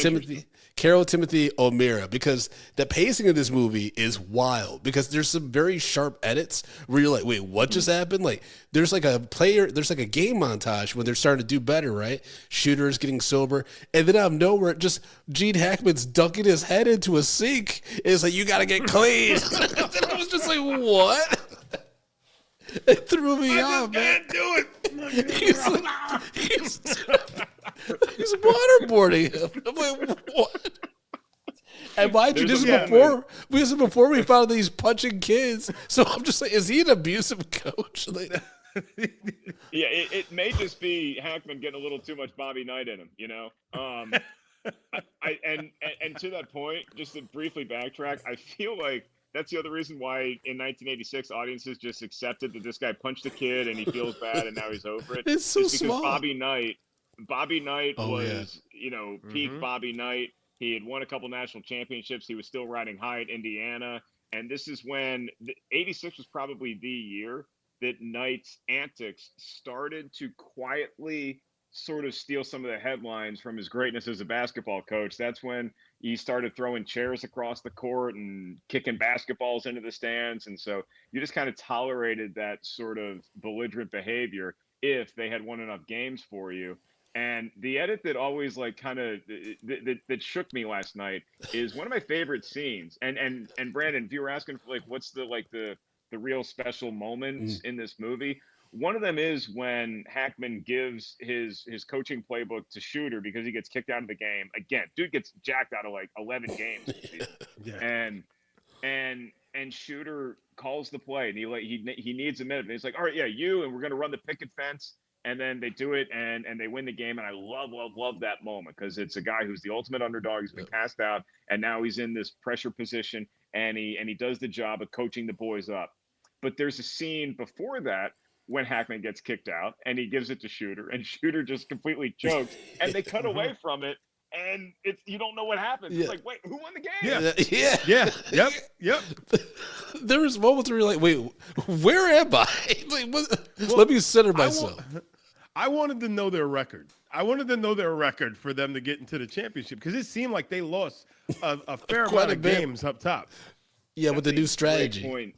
Timothy O'Meara, because the pacing of this movie is wild, because there's some very sharp edits where you're like, wait, what just happened? Like there's like a game montage when they're starting to do better, right? Shooter's getting sober, and then out of nowhere, just Gene Hackman's dunking his head into a sink. It's like, you got to get clean. And I was just like, what? It threw me off, man. Do it. He's waterboarding him. I'm like, what? And mind you, this is before we found these punching kids. So I'm just like, is he an abusive coach? Like, yeah, it may just be Hackman getting a little too much Bobby Knight in him, you know. And to that point, just to briefly backtrack, I feel like that's the other reason why in 1986 audiences just accepted that this guy punched a kid and he feels bad and now he's over it. It's so small. Bobby Knight was, peak Bobby Knight. He had won a couple national championships. He was still riding high at Indiana. And this is when 86 was probably the year that Knight's antics started to quietly sort of steal some of the headlines from his greatness as a basketball coach. That's when he started throwing chairs across the court and kicking basketballs into the stands. And so you just kind of tolerated that sort of belligerent behavior if they had won enough games for you. And the edit that always like kind of that shook me last night is one of my favorite scenes. And Brandon, if you were asking for like what's the real special moments in this movie, one of them is when Hackman gives his coaching playbook to Shooter because he gets kicked out of the game. Again, dude gets jacked out of like 11 games. Yeah. And Shooter calls the play, and he needs a minute. And he's like, all right, yeah, and we're going to run the picket fence. And then they do it, and they win the game. And I love that moment, because it's a guy who's the ultimate underdog. He's been cast out, and now he's in this pressure position, and he does the job of coaching the boys up. But there's a scene before that when Hackman gets kicked out, and he gives it to Shooter, and Shooter just completely chokes, and they cut away from it, and you don't know what happened. Yeah. It's like, wait, who won the game? Yep. There was moments where you're like, wait, where am I? Like, let me center myself. I wanted to know their record. I wanted to know their record for them to get into the championship, because it seemed like they lost a fair amount of games up top. Yeah, with the new strategy. Great point,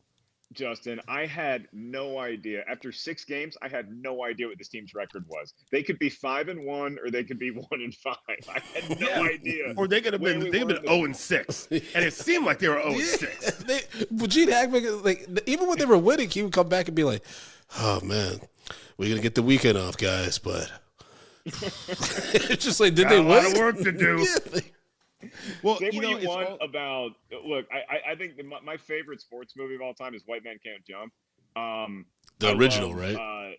Justin. I had no idea. After 6 games, I had no idea what this team's record was. They could be 5-1, or they could be 1-5. I had no idea. Or they could have been 0-6, and it seemed like they were 0-6. Gene Hackman, like even when they were winning, he would come back and be like, "Oh man, we're gonna get the weekend off, guys." But it's just like, did they win? A lot of work to do. Well, I think my favorite sports movie of all time is White Man Can't Jump. The original, right?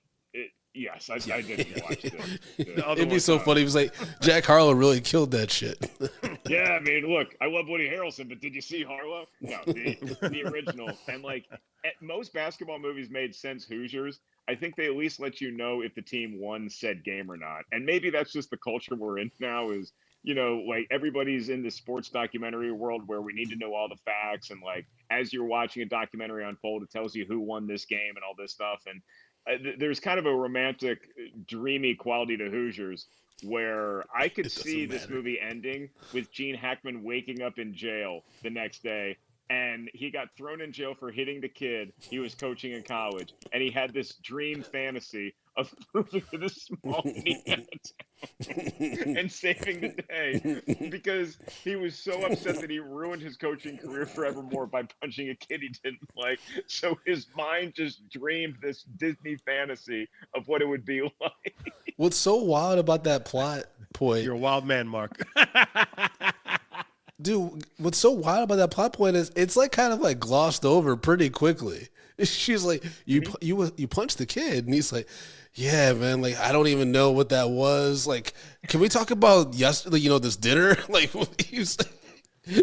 Yes, I didn't watch it. It'd be so funny. It was like Jack Harlow really killed that shit. Yeah, I mean, look, I love Woody Harrelson, but did you see Harlow? No, the original. And like most basketball movies made since Hoosiers, I think they at least let you know if the team won said game or not. And maybe that's just the culture we're in now is, like everybody's in the sports documentary world where we need to know all the facts. And like, as you're watching a documentary unfold, it tells you who won this game and all this stuff. And there's kind of a romantic, dreamy quality to Hoosiers where I could see this movie ending with Gene Hackman waking up in jail the next day. And he got thrown in jail for hitting the kid he was coaching in college. And he had this dream fantasy of moving to this small Indiana town and saving the day because he was so upset that he ruined his coaching career forevermore by punching a kid he didn't like. So his mind just dreamed this Disney fantasy of what it would be like. What's so wild about that plot point? You're a wild man, Mark. Dude, what's so wild about that plot point is it's like kind of like glossed over pretty quickly. She's like, you punched the kid, and he's like, yeah, man, like I don't even know what that was. Like, can we talk about yesterday? This dinner? Like,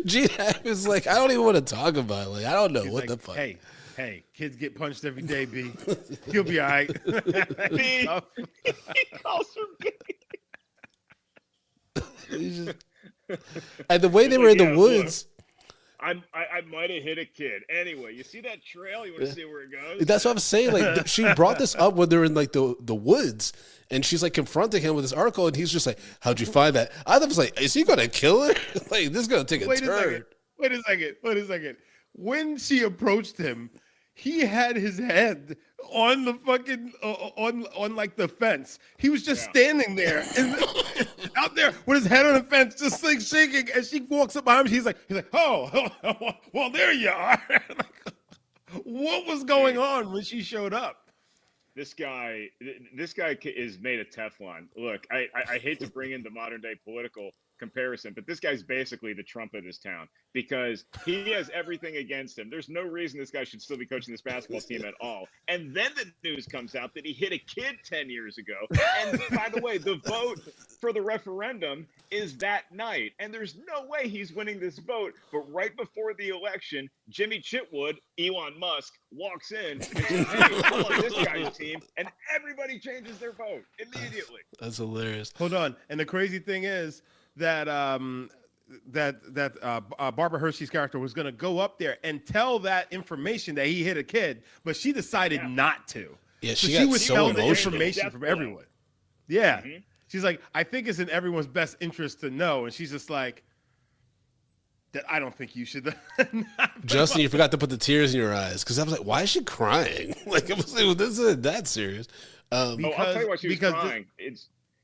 Gene Hackman's like, I don't even want to talk about it. Like, I don't know He's what like, the fuck. Hey, kids get punched every day, B. You'll be all right. B. He calls her B. And the way they were in the woods. I might have hit a kid. Anyway, you see that trail? You want to see where it goes? That's what I'm saying. Like she brought this up when they're in like the woods, and she's like confronting him with this article, and he's just like, "How'd you find that?" I was like, "Is he gonna kill her? Like this is gonna take a turn." Wait a second. When she approached him, he had his head on the fucking on like the fence. He was just standing there and out there with his head on the fence, just like shaking. And she walks up behind him. He's like, oh, well, there you are. Like, what was going on when she showed up? This guy is made of Teflon. Look, I hate to bring in the modern day political comparison, but this guy's basically the Trump of this town because he has everything against him. There's no reason this guy should still be coaching this basketball team at all. And then the news comes out that he hit a kid 10 years ago. And by the way, the vote for the referendum is that night. And there's no way he's winning this vote. But right before the election, Jimmy Chitwood, Elon Musk, walks in and says, hey, I'm on this guy's team. And everybody changes their vote immediately. That's hilarious. Hold on. And the crazy thing is, that Barbara Hershey's character was going to go up there and tell that information that he hit a kid, but she decided not to. Yeah, so she she got would so tell the emotional. information from everyone. Yeah. Mm-hmm. She's like, I think it's in everyone's best interest to know. And she's just like, that I don't think you should. Justin, you forgot to put the tears in your eyes because I was like, why is she crying? Like, I was like, well, this isn't that serious. I'll tell you why she was crying.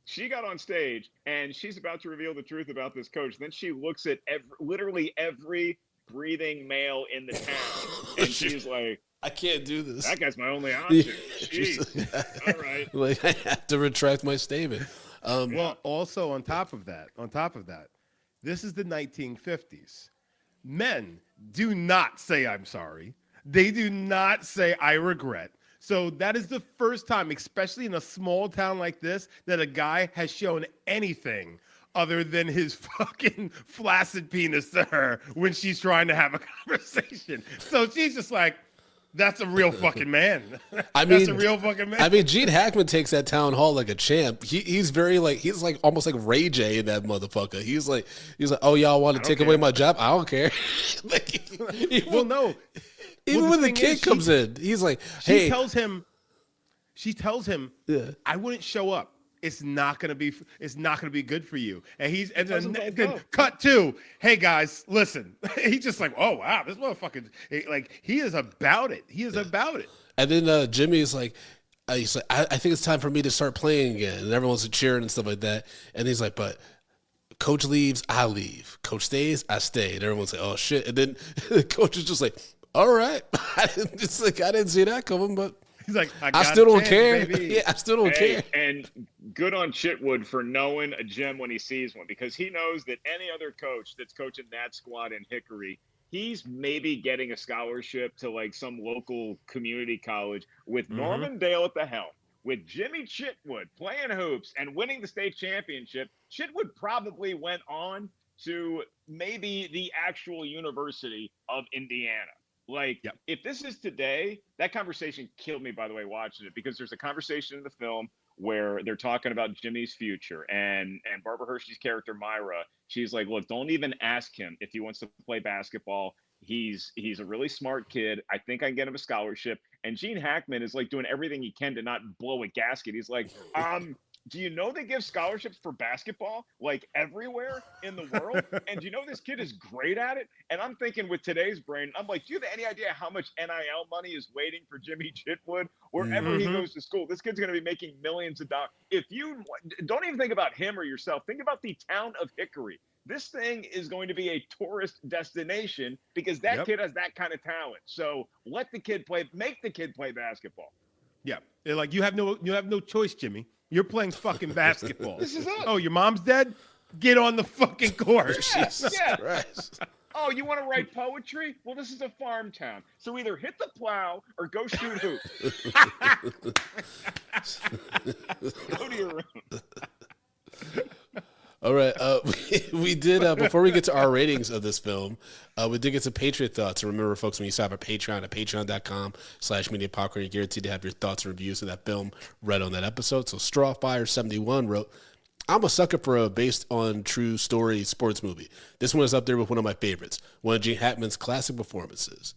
She got on stage and she's about to reveal the truth about this coach. Then she looks at literally every breathing male in the town, and she's like, "I can't do this. That guy's my only option." Jeez. All right. Like I have to retract my statement. Well, also on top of that, this is the 1950s. Men do not say "I'm sorry." They do not say "I regret." So that is the first time, especially in a small town like this, that a guy has shown anything other than his fucking flaccid penis to her when she's trying to have a conversation. So she's just like, that's a real fucking man. That's a real fucking man. I mean, Gene Hackman takes that town hall like a champ. He's very like, he's like almost like Ray J in that motherfucker. He's like, oh, y'all want to take away my job? I don't care. Well, no. Even when the kid comes in, he's like, "Hey." She tells him, yeah. I wouldn't show up. It's not gonna be good for you. And then cut to, hey guys, listen. He's just like, oh wow, this motherfucker, like he is about it. He is about it. And then Jimmy's like, he's like, I think it's time for me to start playing again. And everyone's cheering and stuff like that. And he's like, but coach leaves, I leave. Coach stays, I stay. And everyone's like, oh shit. And then the coach is just like, all right. I didn't see that coming, but he's like, I still don't care. Yeah, I still don't care. And good on Chitwood for knowing a gem when he sees one, because he knows that any other coach that's coaching that squad in Hickory, he's maybe getting a scholarship to like some local community college with Norman Dale at the helm, with Jimmy Chitwood playing hoops and winning the state championship. Chitwood probably went on to maybe the actual University of Indiana. Like, Yep. if this is today, that conversation killed me, by the way, watching it, because there's a conversation in the film where they're talking about Jimmy's future, and Barbara Hershey's character, Myra, she's like, look, don't even ask him if he wants to play basketball. He's a really smart kid. I think I can get him a scholarship. And Gene Hackman is like doing everything he can to not blow a gasket. He's like, do you know they give scholarships for basketball like everywhere in the world? And do you know this kid is great at it? And I'm thinking, with today's brain, I'm like, do you have any idea how much NIL money is waiting for Jimmy Chitwood wherever he goes to school? This kid's going to be making millions of dollars. If you don't even think about him or yourself, think about the town of Hickory. This thing is going to be a tourist destination because that kid has that kind of talent. So let the kid play, make the kid play basketball. Yeah. They're like, you have no choice, Jimmy. You're playing fucking basketball. This is it. Oh, your mom's dead? Get on the fucking court. Yeah. Christ. Oh, you want to write poetry? Well, this is a farm town. So either hit the plow or go shoot hoops. Go to your room. All right. We did, before we get to our ratings of this film, we did get some Patriot thoughts. And remember, folks, when you sign up for Patreon at patreon.com/mediapopcorn, you're guaranteed to have your thoughts and reviews of that film read on that episode. So Strawfire71 wrote, I'm a sucker for a based on true story sports movie. This one is up there with one of my favorites, one of Gene Hackman's classic performances.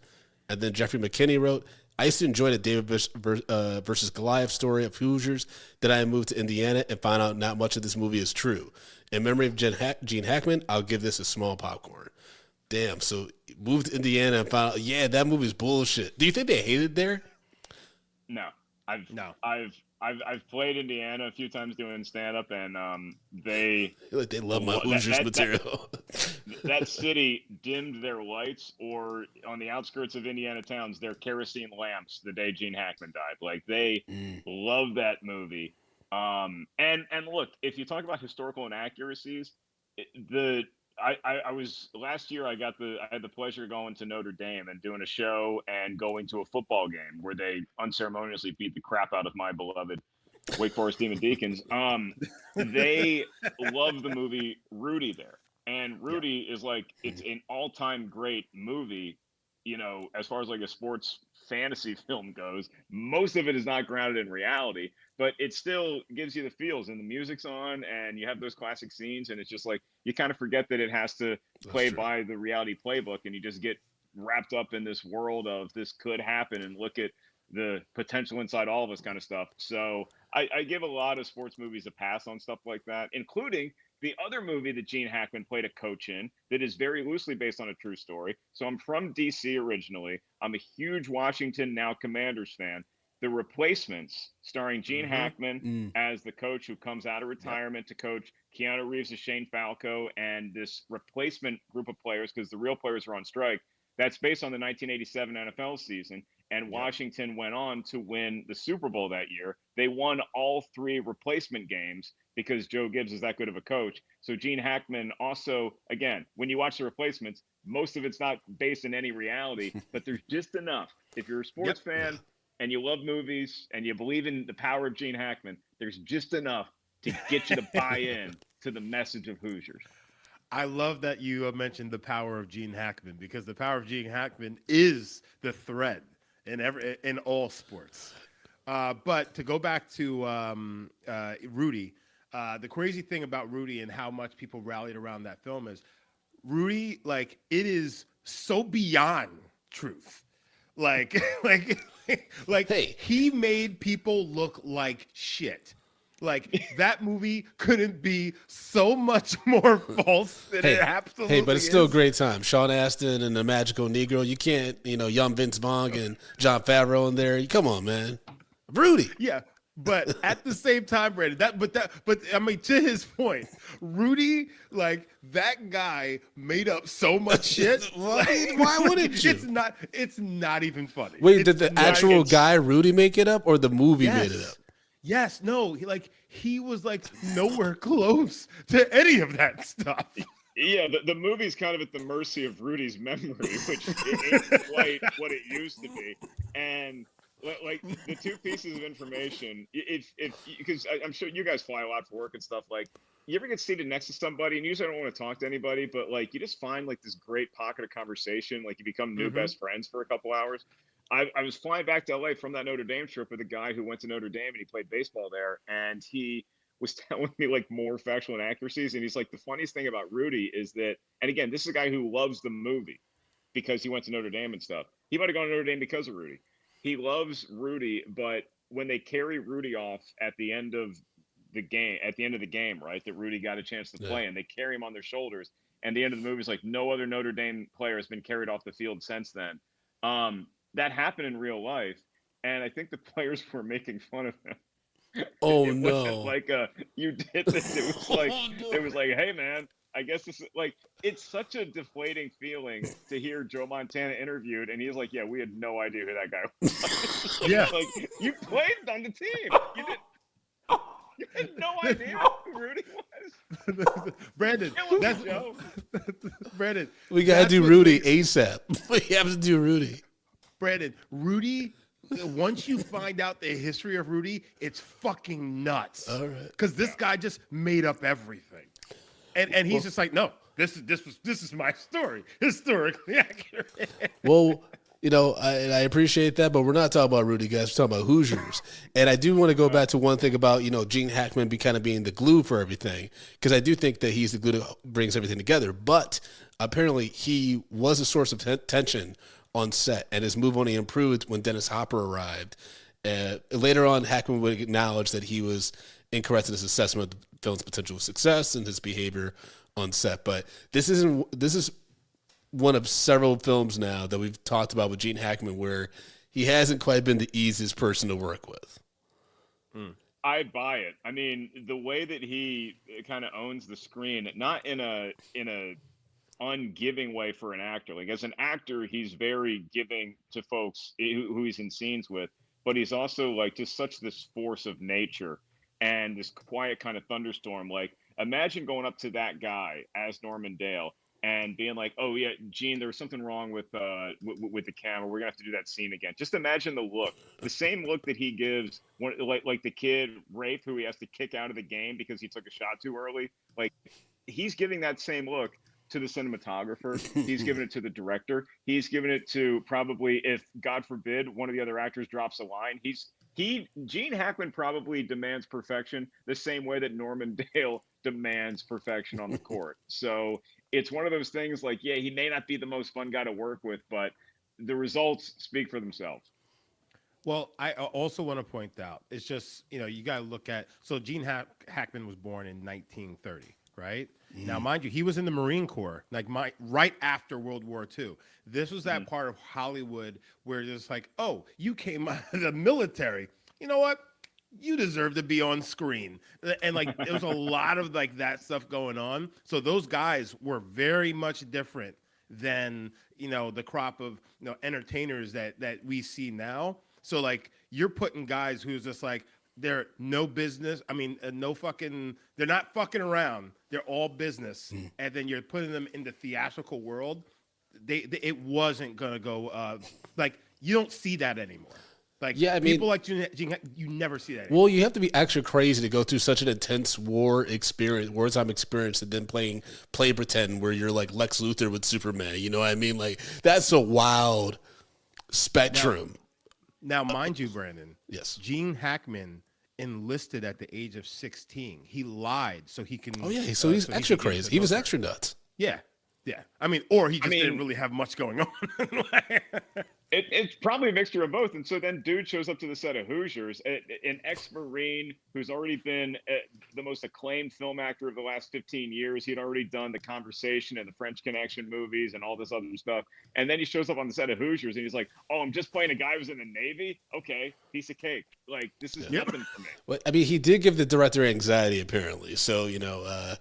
And then Jeffrey McKinney wrote, I used to enjoy the David versus Goliath story of Hoosiers. Then I moved to Indiana and found out not much of this movie is true. In memory of Gene Hackman, I'll give this a small popcorn. Damn, so moved to Indiana and found out, yeah, that movie's bullshit. Do you think they hated there? No. I've played Indiana a few times doing stand-up, and they love my Hoosiers material. That city dimmed their lights, or on the outskirts of Indiana towns, their kerosene lamps the day Gene Hackman died. Like, they love that movie. And look, if you talk about historical inaccuracies, I was last year. I had the pleasure of going to Notre Dame and doing a show and going to a football game where they unceremoniously beat the crap out of my beloved Wake Forest Demon Deacons. They love the movie Rudy there, and Rudy is like, it's an all-time great movie. You know, as far as like a sports fantasy film goes, most of it is not grounded in reality, but it still gives you the feels, and the music's on, and you have those classic scenes, and it's just like, you kind of forget that it has to play by the reality playbook, and you just get wrapped up in this world of this could happen, and look at the potential inside all of us kind of stuff. So I give a lot of sports movies a pass on stuff like that, including the other movie that Gene Hackman played a coach in that is very loosely based on a true story. So I'm from DC originally. I'm a huge Washington, now Commanders fan. The Replacements, starring Gene Hackman as the coach who comes out of retirement to coach Keanu Reeves as Shane Falco and this replacement group of players, because the real players are on strike. That's based on the 1987 NFL season. And Washington went on to win the Super Bowl that year. They won all 3 replacement games because Joe Gibbs is that good of a coach. So Gene Hackman also, again, when you watch The Replacements, most of it's not based in any reality, but there's just enough. If you're a sports fan and you love movies and you believe in the power of Gene Hackman, there's just enough to get you to buy in to the message of Hoosiers. I love that you mentioned the power of Gene Hackman, because the power of Gene Hackman is the thread in all sports. But to go back to Rudy, the crazy thing about Rudy and how much people rallied around that film is Rudy, like, it is so beyond truth. Like, hey, he made people look like shit. Like, that movie couldn't be so much more false than it absolutely is. Hey, but it's still a great time. Sean Astin and the Magical Negro. You can't, young Vince Vaughn and Jon Favreau in there. Come on, man. Rudy. Yeah. But at the same time, Brandon, but I mean, to his point, Rudy, like, that guy made up so much shit. Why wouldn't you? It's not even funny. Wait, did the actual guy Rudy make it up, or the movie made it up? Yes, no, he was like nowhere close to any of that stuff. Yeah, the movie's kind of at the mercy of Rudy's memory, which isn't quite what it used to be. And like the 2 pieces of information, if because I'm sure you guys fly a lot for work and stuff, like you ever get seated next to somebody, and usually I don't want to talk to anybody, but like you just find like this great pocket of conversation, like you become new best friends for a couple hours. I was flying back to LA from that Notre Dame trip with a guy who went to Notre Dame and he played baseball there, and he was telling me like more factual inaccuracies, and he's like, the funniest thing about Rudy is that, and again, this is a guy who loves the movie because he went to Notre Dame and stuff. He might have gone to Notre Dame because of Rudy. He loves Rudy, but when they carry Rudy off at the end of the game, right, that Rudy got a chance to play, and they carry him on their shoulders, and the end of the movie is like no other Notre Dame player has been carried off the field since then. That happened in real life, and I think the players were making fun of him. Oh it no! wasn't like you did this. It was like it was like, hey man, I guess this is like, it's such a deflating feeling to hear Joe Montana interviewed, and he's like, yeah, we had no idea who that guy was. Yeah, like you played on the team, you had no idea who Rudy was. Brandon, that's Joe. Brandon. We gotta do Rudy ASAP. We have to do Rudy. Brandon, Rudy. Once you find out the history of Rudy, it's fucking nuts. All right. Because this guy just made up everything, and he's just like, no, this is my story, historically accurate. Well, you know, I appreciate that, but we're not talking about Rudy, guys. We're talking about Hoosiers. And I do want to go back to one thing about, you know, Gene Hackman being the glue for everything, because I do think that he's the glue that brings everything together. But apparently he was a source of tension on set, and his move only improved when Dennis Hopper arrived. Later on, Hackman would acknowledge that he was incorrect in his assessment of the film's potential success and his behavior on set. But this is one of several films now that we've talked about with Gene Hackman where he hasn't quite been the easiest person to work with. I buy it. I mean, the way that he kind of owns the screen, not in a ungiving way for an actor. Like as an actor, he's very giving to folks who he's in scenes with, but he's also like just such this force of nature and this quiet kind of thunderstorm. Like imagine going up to that guy as Norman Dale and being like, oh yeah, Gene, there was something wrong with the camera. We're gonna have to do that scene again. Just imagine the look, the same look that he gives when, like the kid Rafe, who he has to kick out of the game because he took a shot too early. Like he's giving that same look to the cinematographer. He's given it to the director. He's given it to probably, if God forbid one of the other actors drops a line, Gene Hackman probably demands perfection the same way that Norman Dale demands perfection on the court. So it's one of those things like, yeah, he may not be the most fun guy to work with, but the results speak for themselves. Well, I also want to point out, it's just, you know, you got to look at, so Gene Hackman was born in 1930, right? Now, mind you, he was in the Marine Corps, like right after World War II. This was that part of Hollywood where it's like, oh, you came out of the military. You know what? You deserve to be on screen. And like, there was a lot of like that stuff going on. So those guys were very much different than, you know, the crop of, you know, entertainers that we see now. So like, you're putting guys who's just like, they're no business. I mean, they're not fucking around. They're all business. And then you're putting them in the theatrical world. It wasn't going to go, like, you don't see that anymore. Like, yeah, I mean, people like Gene, you never see that anymore. Well, you have to be extra crazy to go through such an intense wartime experience, and then play pretend where you're like Lex Luthor with Superman. You know what I mean? Like, that's a wild spectrum. Now, mind you, Brandon. Yes. Gene Hackman enlisted at the age of 16. He lied so he can. Oh yeah, so he's extra crazy. He was extra nuts. Yeah. I mean, or he just didn't really have much going on. It's probably a mixture of both. And so then dude shows up to the set of Hoosiers, an ex-Marine who's already been the most acclaimed film actor of the last 15 years. He'd already done The Conversation and the French Connection movies and all this other stuff. And then he shows up on the set of Hoosiers and he's like, oh, I'm just playing a guy who's in the Navy? Okay, piece of cake. Like, this is nothing for me. Well, I mean, he did give the director anxiety, apparently. So, you know...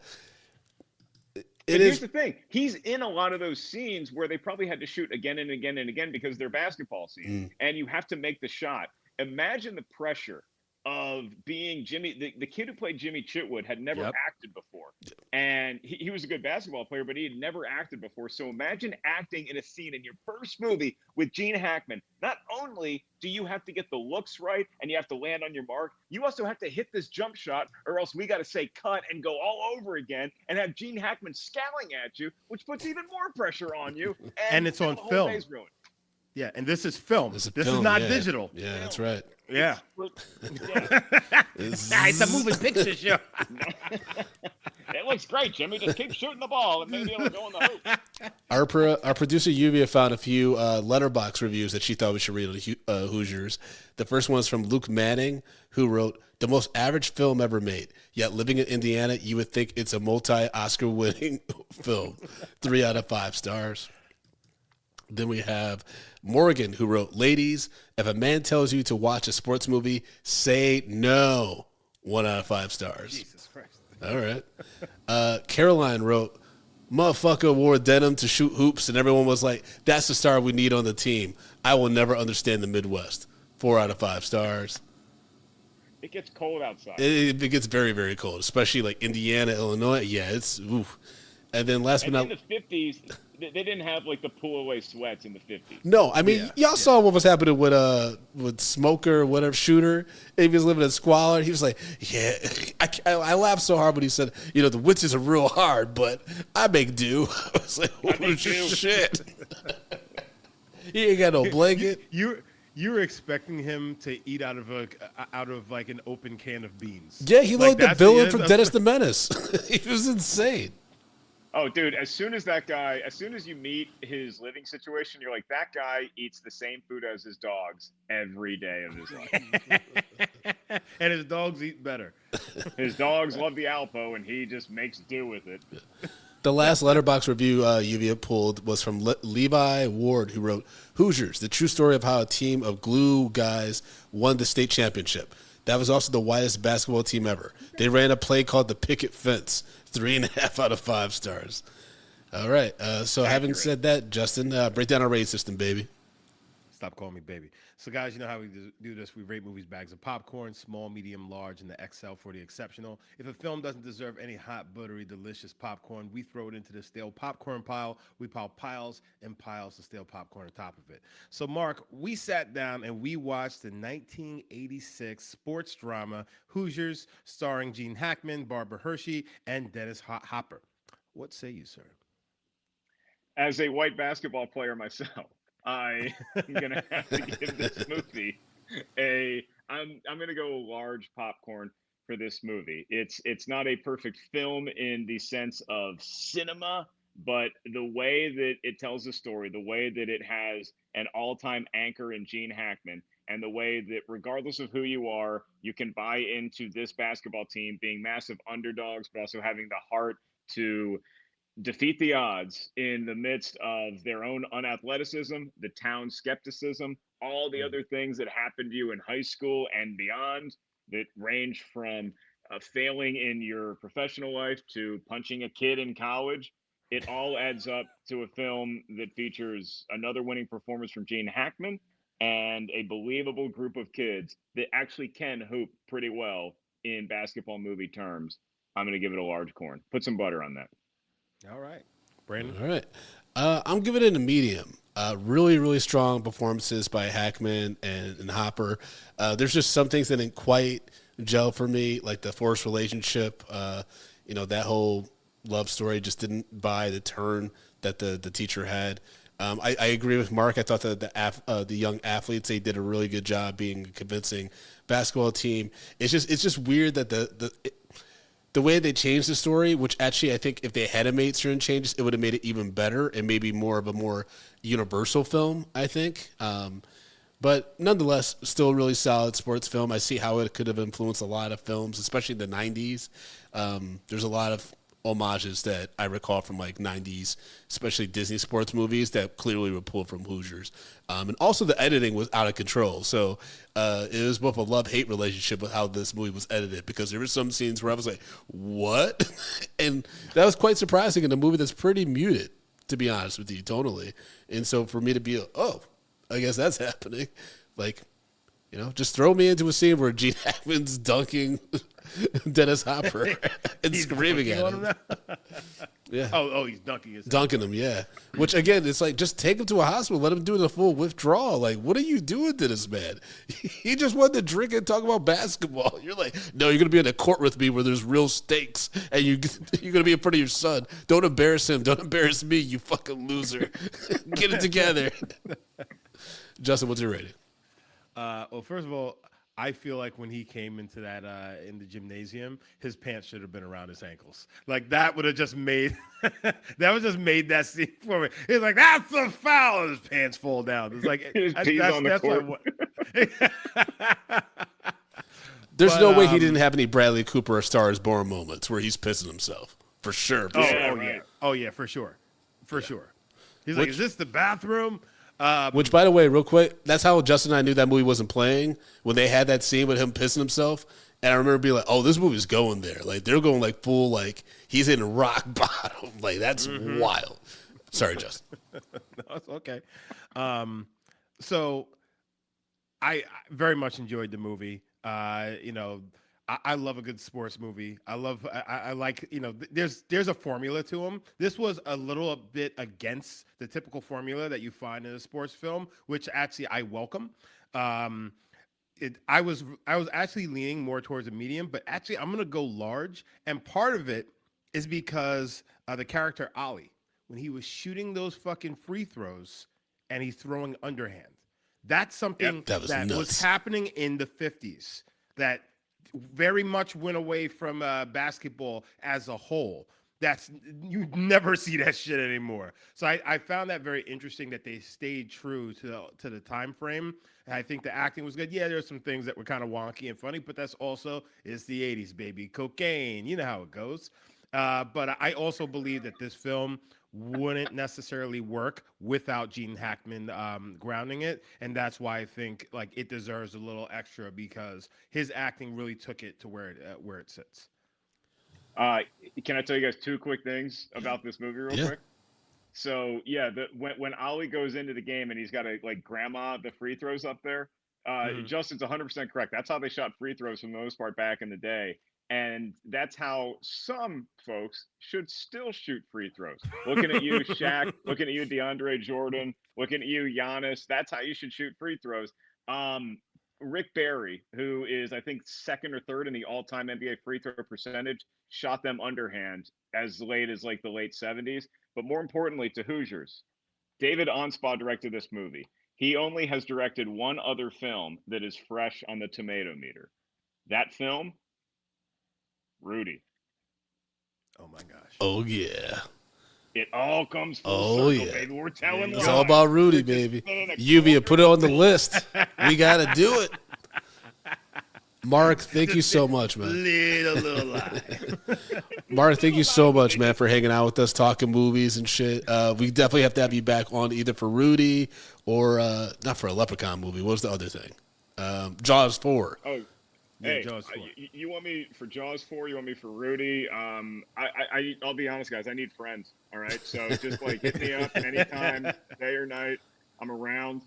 Here's the thing. He's in a lot of those scenes where they probably had to shoot again and again and again because they're basketball scenes, and you have to make the shot. Imagine the pressure of being Jimmy. The kid who played Jimmy Chitwood had never acted before, And he was a good basketball player, but he had never acted before. So imagine acting in a scene in your first movie with Gene Hackman. Not only do you have to get the looks right and you have to land on your mark, you also have to hit this jump shot, or else we got to say cut and go all over again and have Gene Hackman scowling at you, which puts even more pressure on you. And it's on the whole film. day's ruined. Yeah, and this is film. This is film, not yeah. digital. Yeah, that's right. Yeah. Yeah. It's a moving picture show. It looks great, Jimmy. Just keep shooting the ball and maybe it'll go in the hoop. Our producer Lluvia found a few letterbox reviews that she thought we should read on Hoosiers. The first one is from Luke Manning, who wrote, "The most average film ever made. Yet living in Indiana, you would think it's a multi-Oscar winning film. 3 out of 5 stars." Then we have Morgan, who wrote, "Ladies, if a man tells you to watch a sports movie, say no. 1 out of 5 stars." Jesus Christ. All right. Caroline wrote, "Motherfucker wore denim to shoot hoops, and everyone was like, that's the star we need on the team. I will never understand the Midwest. 4 out of 5 stars." It gets cold outside. It gets very, very cold, especially like Indiana, Illinois. Yeah, it's oof. And then last but And not in the 50s, they didn't have like the pull away sweats in the 50s. No, I mean, y'all saw what was happening with Smoker, whatever, Shooter. He was living in squalor. He was like, yeah, I laughed so hard when he said, the winters are real hard, but I make do. I was like, oh, shit. He ain't got no blanket. You were expecting him to eat out of like an open can of beans. Yeah, he like, looked like the villain from Dennis the Menace. He was insane. Oh, dude, as soon as you meet his living situation, you're like, that guy eats the same food as his dogs every day of his life. And his dogs eat better. His dogs love the Alpo, and he just makes do with it. The last letterbox review Lluvia pulled was from Levi Ward, who wrote, "Hoosiers, the true story of how a team of glue guys won the state championship. That was also the whitest basketball team ever. They ran a play called the picket fence. 3.5 out of 5 stars." All right. So having said that, Justin, break down our rating system, baby. Stop calling me baby. So, guys, you know how we do this. We rate movies bags of popcorn, small, medium, large, and the XL for the exceptional. If a film doesn't deserve any hot, buttery, delicious popcorn, we throw it into the stale popcorn pile. We pile piles and piles of stale popcorn on top of it. So, Mark, we sat down and we watched the 1986 sports drama Hoosiers, starring Gene Hackman, Barbara Hershey, and Dennis Hopper. What say you, sir? As a white basketball player myself, I am gonna have to give this movie I'm gonna go large popcorn for this movie. It's not a perfect film in the sense of cinema, but the way that it tells a story, the way that it has an all-time anchor in Gene Hackman, and the way that regardless of who you are, you can buy into this basketball team being massive underdogs, but also having the heart to defeat the odds in the midst of their own unathleticism, the town skepticism, all the other things that happened to you in high school and beyond that range from failing in your professional life to punching a kid in college. It all adds up to a film that features another winning performance from Gene Hackman and a believable group of kids that actually can hoop pretty well in basketball movie terms. I'm going to give it a large corn. Put some butter on that. All right. Brandon? All right. I'm giving it a medium. Really, really strong performances by Hackman and Hopper. There's just some things that didn't quite gel for me, like the forced relationship. That whole love story just didn't buy the turn that the teacher had. I agree with Mark. I thought that the young athletes, they did a really good job being a convincing basketball team. It's just weird that the way they changed the story, which actually I think if they had made certain changes, it would have made it even better and maybe more of a more universal film, I think. But nonetheless, still a really solid sports film. I see how it could have influenced a lot of films, especially in the 90s. There's a lot of homages that I recall from like 90s, especially Disney sports movies that clearly were pulled from Hoosiers. And also the editing was out of control. So it was both a love-hate relationship with how this movie was edited, because there were some scenes where I was like, what? And that was quite surprising in a movie that's pretty muted, to be honest with you, tonally. And so for me to be, oh, I guess that's happening. Like, You know, just throw me into a scene where Gene Hackman's dunking Dennis Hopper and He's screaming dunking at on him. now? Yeah. He's dunking his Dunking him, yeah. Which, again, it's like, just take him to a hospital. Let him do the full withdrawal. Like, what are you doing to this man? He just wanted to drink and talk about basketball. You're like, no, you're going to be in a court with me where there's real stakes, and you're going to be in front of your son. Don't embarrass him. Don't embarrass me, you fucking loser. Get it together. Justin, what's your rating? Well, first of all, I feel like when he came into that in the gymnasium, his pants should have been around his ankles. Like that would have just made that scene for me. He's like, "That's a foul," and his pants fall down. It's like His peas on the court. There's no way he didn't have any Bradley Cooper or Star is Born moments where he's pissing himself. For sure. Oh yeah, for sure. He's like, "Is this the bathroom?" Which, by the way, real quick, that's how Justin and I knew that movie wasn't playing, when they had that scene with him pissing himself. And I remember being like, oh, this movie's going there. Like, they're going, like, full, like, he's in rock bottom. Like, that's wild. Sorry, Justin. No, it's okay. So I very much enjoyed the movie. I love a good sports movie. I like, there's a formula to them. This was a little bit against the typical formula that you find in a sports film, which actually I welcome. I was actually leaning more towards a medium, but actually I'm going to go large. And part of it is because the character Ollie, when he was shooting those fucking free throws and he's throwing underhand, that's something that was happening in the 50s that very much went away from basketball as a whole. You never see that shit anymore. So I found that very interesting that they stayed true to the time frame. And I think the acting was good. Yeah, there's some things that were kind of wonky and funny, but that's also it's the 80s, baby. Cocaine, you know how it goes. But I also believe that this film wouldn't necessarily work without Gene Hackman grounding it, and that's why I think like it deserves a little extra because his acting really took it to where it sits. Can I tell you guys two quick things about this movie real quick? So yeah, when Ollie goes into the game and he's got to like grandma the free throws up there, Justin's 100% correct. That's how they shot free throws for the most part back in the day. And that's how some folks should still shoot free throws. Looking at you, Shaq, looking at you, DeAndre Jordan, looking at you, Giannis. That's how you should shoot free throws. Rick Barry, who is, I think, second or third in the all-time NBA free throw percentage, shot them underhand as late as like the late 70s. But more importantly, to Hoosiers, David Onspaw directed this movie. He only has directed one other film that is fresh on the tomato meter. That film, Rudy. Oh my gosh. Oh yeah. It all comes full circle, baby. We're telling It's all about Rudy, baby. Lluvia, put it on the list. We gotta do it. Mark, thank you so much, man. Little lie. Mark, thank you so much, man, for hanging out with us, talking movies and shit. We definitely have to have you back on either for Rudy or not for a Leprechaun movie. What was the other thing? Jaws 4. Oh. Yeah, hey, Jaws 4. You want me for Jaws 4? You want me for Rudy? I'll be honest, guys. I need friends. All right, so just like hit me up anytime, day or night. I'm around.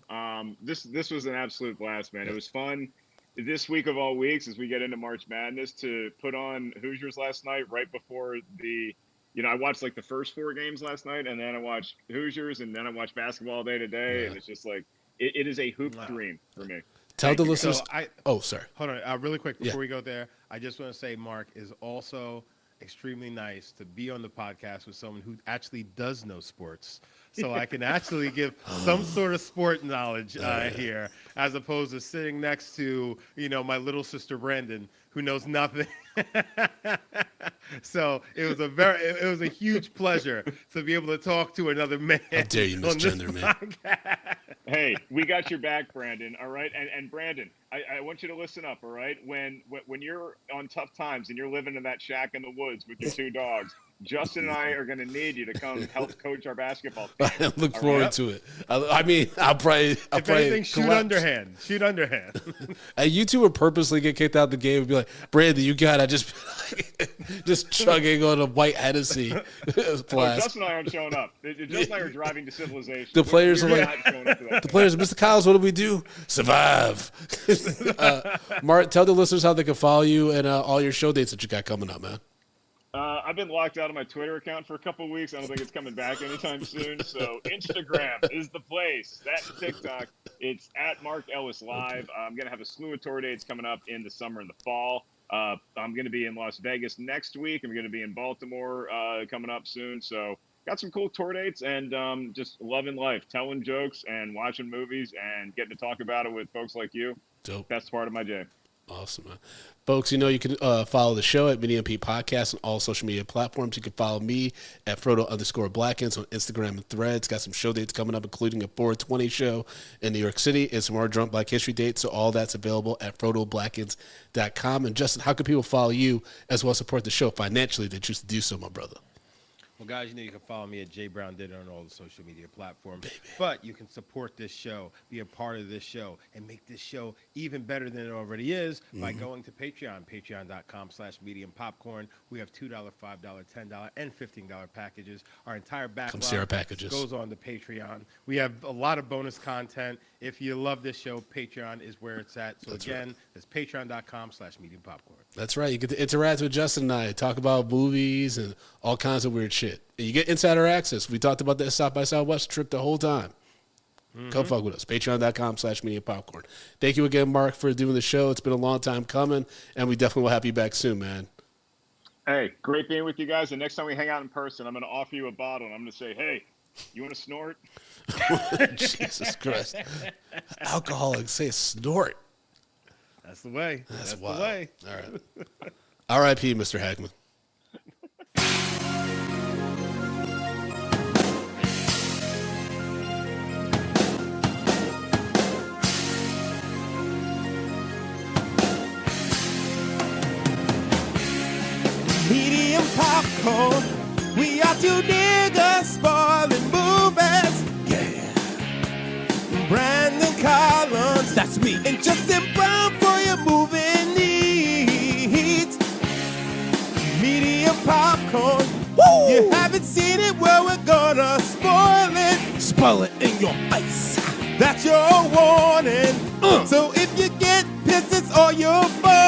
This was an absolute blast, man. It was fun. This week of all weeks, as we get into March Madness, to put on Hoosiers last night, right before I watched like the first 4 games last night, and then I watched Hoosiers, and then I watched basketball all day today, and it's just like it is a hoop dream for me. Tell the listeners. So sorry. Hold on, really quick before we go there. I just want to say Mark is also extremely nice to be on the podcast with someone who actually does know sports, so I can actually give some sort of sport knowledge here, as opposed to sitting next to my little sister Brandon, who knows nothing. So it was a huge pleasure to be able to talk to another man. How dare you misgender me? Hey, we got your back, Brandon. All right, and Brandon, I want you to listen up. All right, when you're on tough times and you're living in that shack in the woods with your 2 dogs, Justin and I are going to need you to come help coach our basketball team. I look forward to it. I mean, I'll probably anything, shoot collapse. underhand. Shoot underhand. And you two would purposely get kicked out of the game and be like, Brandon, you got it. Just chugging on a white Hennessy Oh, flask. Justin and I aren't showing up. Justin and I are driving to civilization. The players are We're like, not showing up to that. The players, Mr. Kyles, what do we do? Survive. Mark, tell the listeners how they can follow you and all your show dates that you got coming up, man. I've been locked out of my Twitter account for a couple of weeks. I don't think it's coming back anytime soon. So Instagram is the place. That TikTok, it's at Mark Ellis Live. I'm going to have a slew of tour dates coming up in the summer and the fall. I'm going to be in Las Vegas next week. I'm going to be in Baltimore coming up soon. So got some cool tour dates and just loving life, telling jokes and watching movies and getting to talk about it with folks like you. Dope. That's part of my day. Awesome, man. Folks, you can follow the show at Medium P Podcast on all social media platforms. You can follow me at Frodo_Blackens on Instagram and Threads. Got some show dates coming up, including a 420 show in New York City and some more Drunk Black History dates. So all that's available at FrodoBlackens.com. And Justin, how can people follow you as well as support the show financially? They choose to do so, my brother. Well, guys, you can follow me at JBrownDid on all the social media platforms. But you can support this show, be a part of this show, and make this show even better than it already is by going to Patreon, patreon.com/mediumpopcorn. We have $2, $5, $10, and $15 packages. Our entire backlog goes on to Patreon. We have a lot of bonus content. If you love this show, Patreon is where it's at. So that's patreon.com/mediumpopcorn. That's right. You get to interact with Justin and I, talk about movies and all kinds of weird shit. And you get insider access. We talked about that South by Southwest trip the whole time. Come fuck with us. Patreon.com/mediumpopcorn. Thank you again, Mark, for doing the show. It's been a long time coming, and we definitely will have you back soon, man. Hey, great being with you guys. And next time we hang out in person, I'm going to offer you a bottle. And I'm going to say, hey, you want to snort? Jesus Christ. Alcoholics say snort. That's the way. That's wild. the way. All right. R.I.P., Mr. Hackman. Medium popcorn. We are two niggas spoiling movies. Yeah. Brandon Collins, that's me. And Justin Brown for your movie needs. Medium popcorn. Woo! You haven't seen it, well, we're gonna spoil it. Spoil it in your face. That's your warning. So if you get pissed, it's all your fault.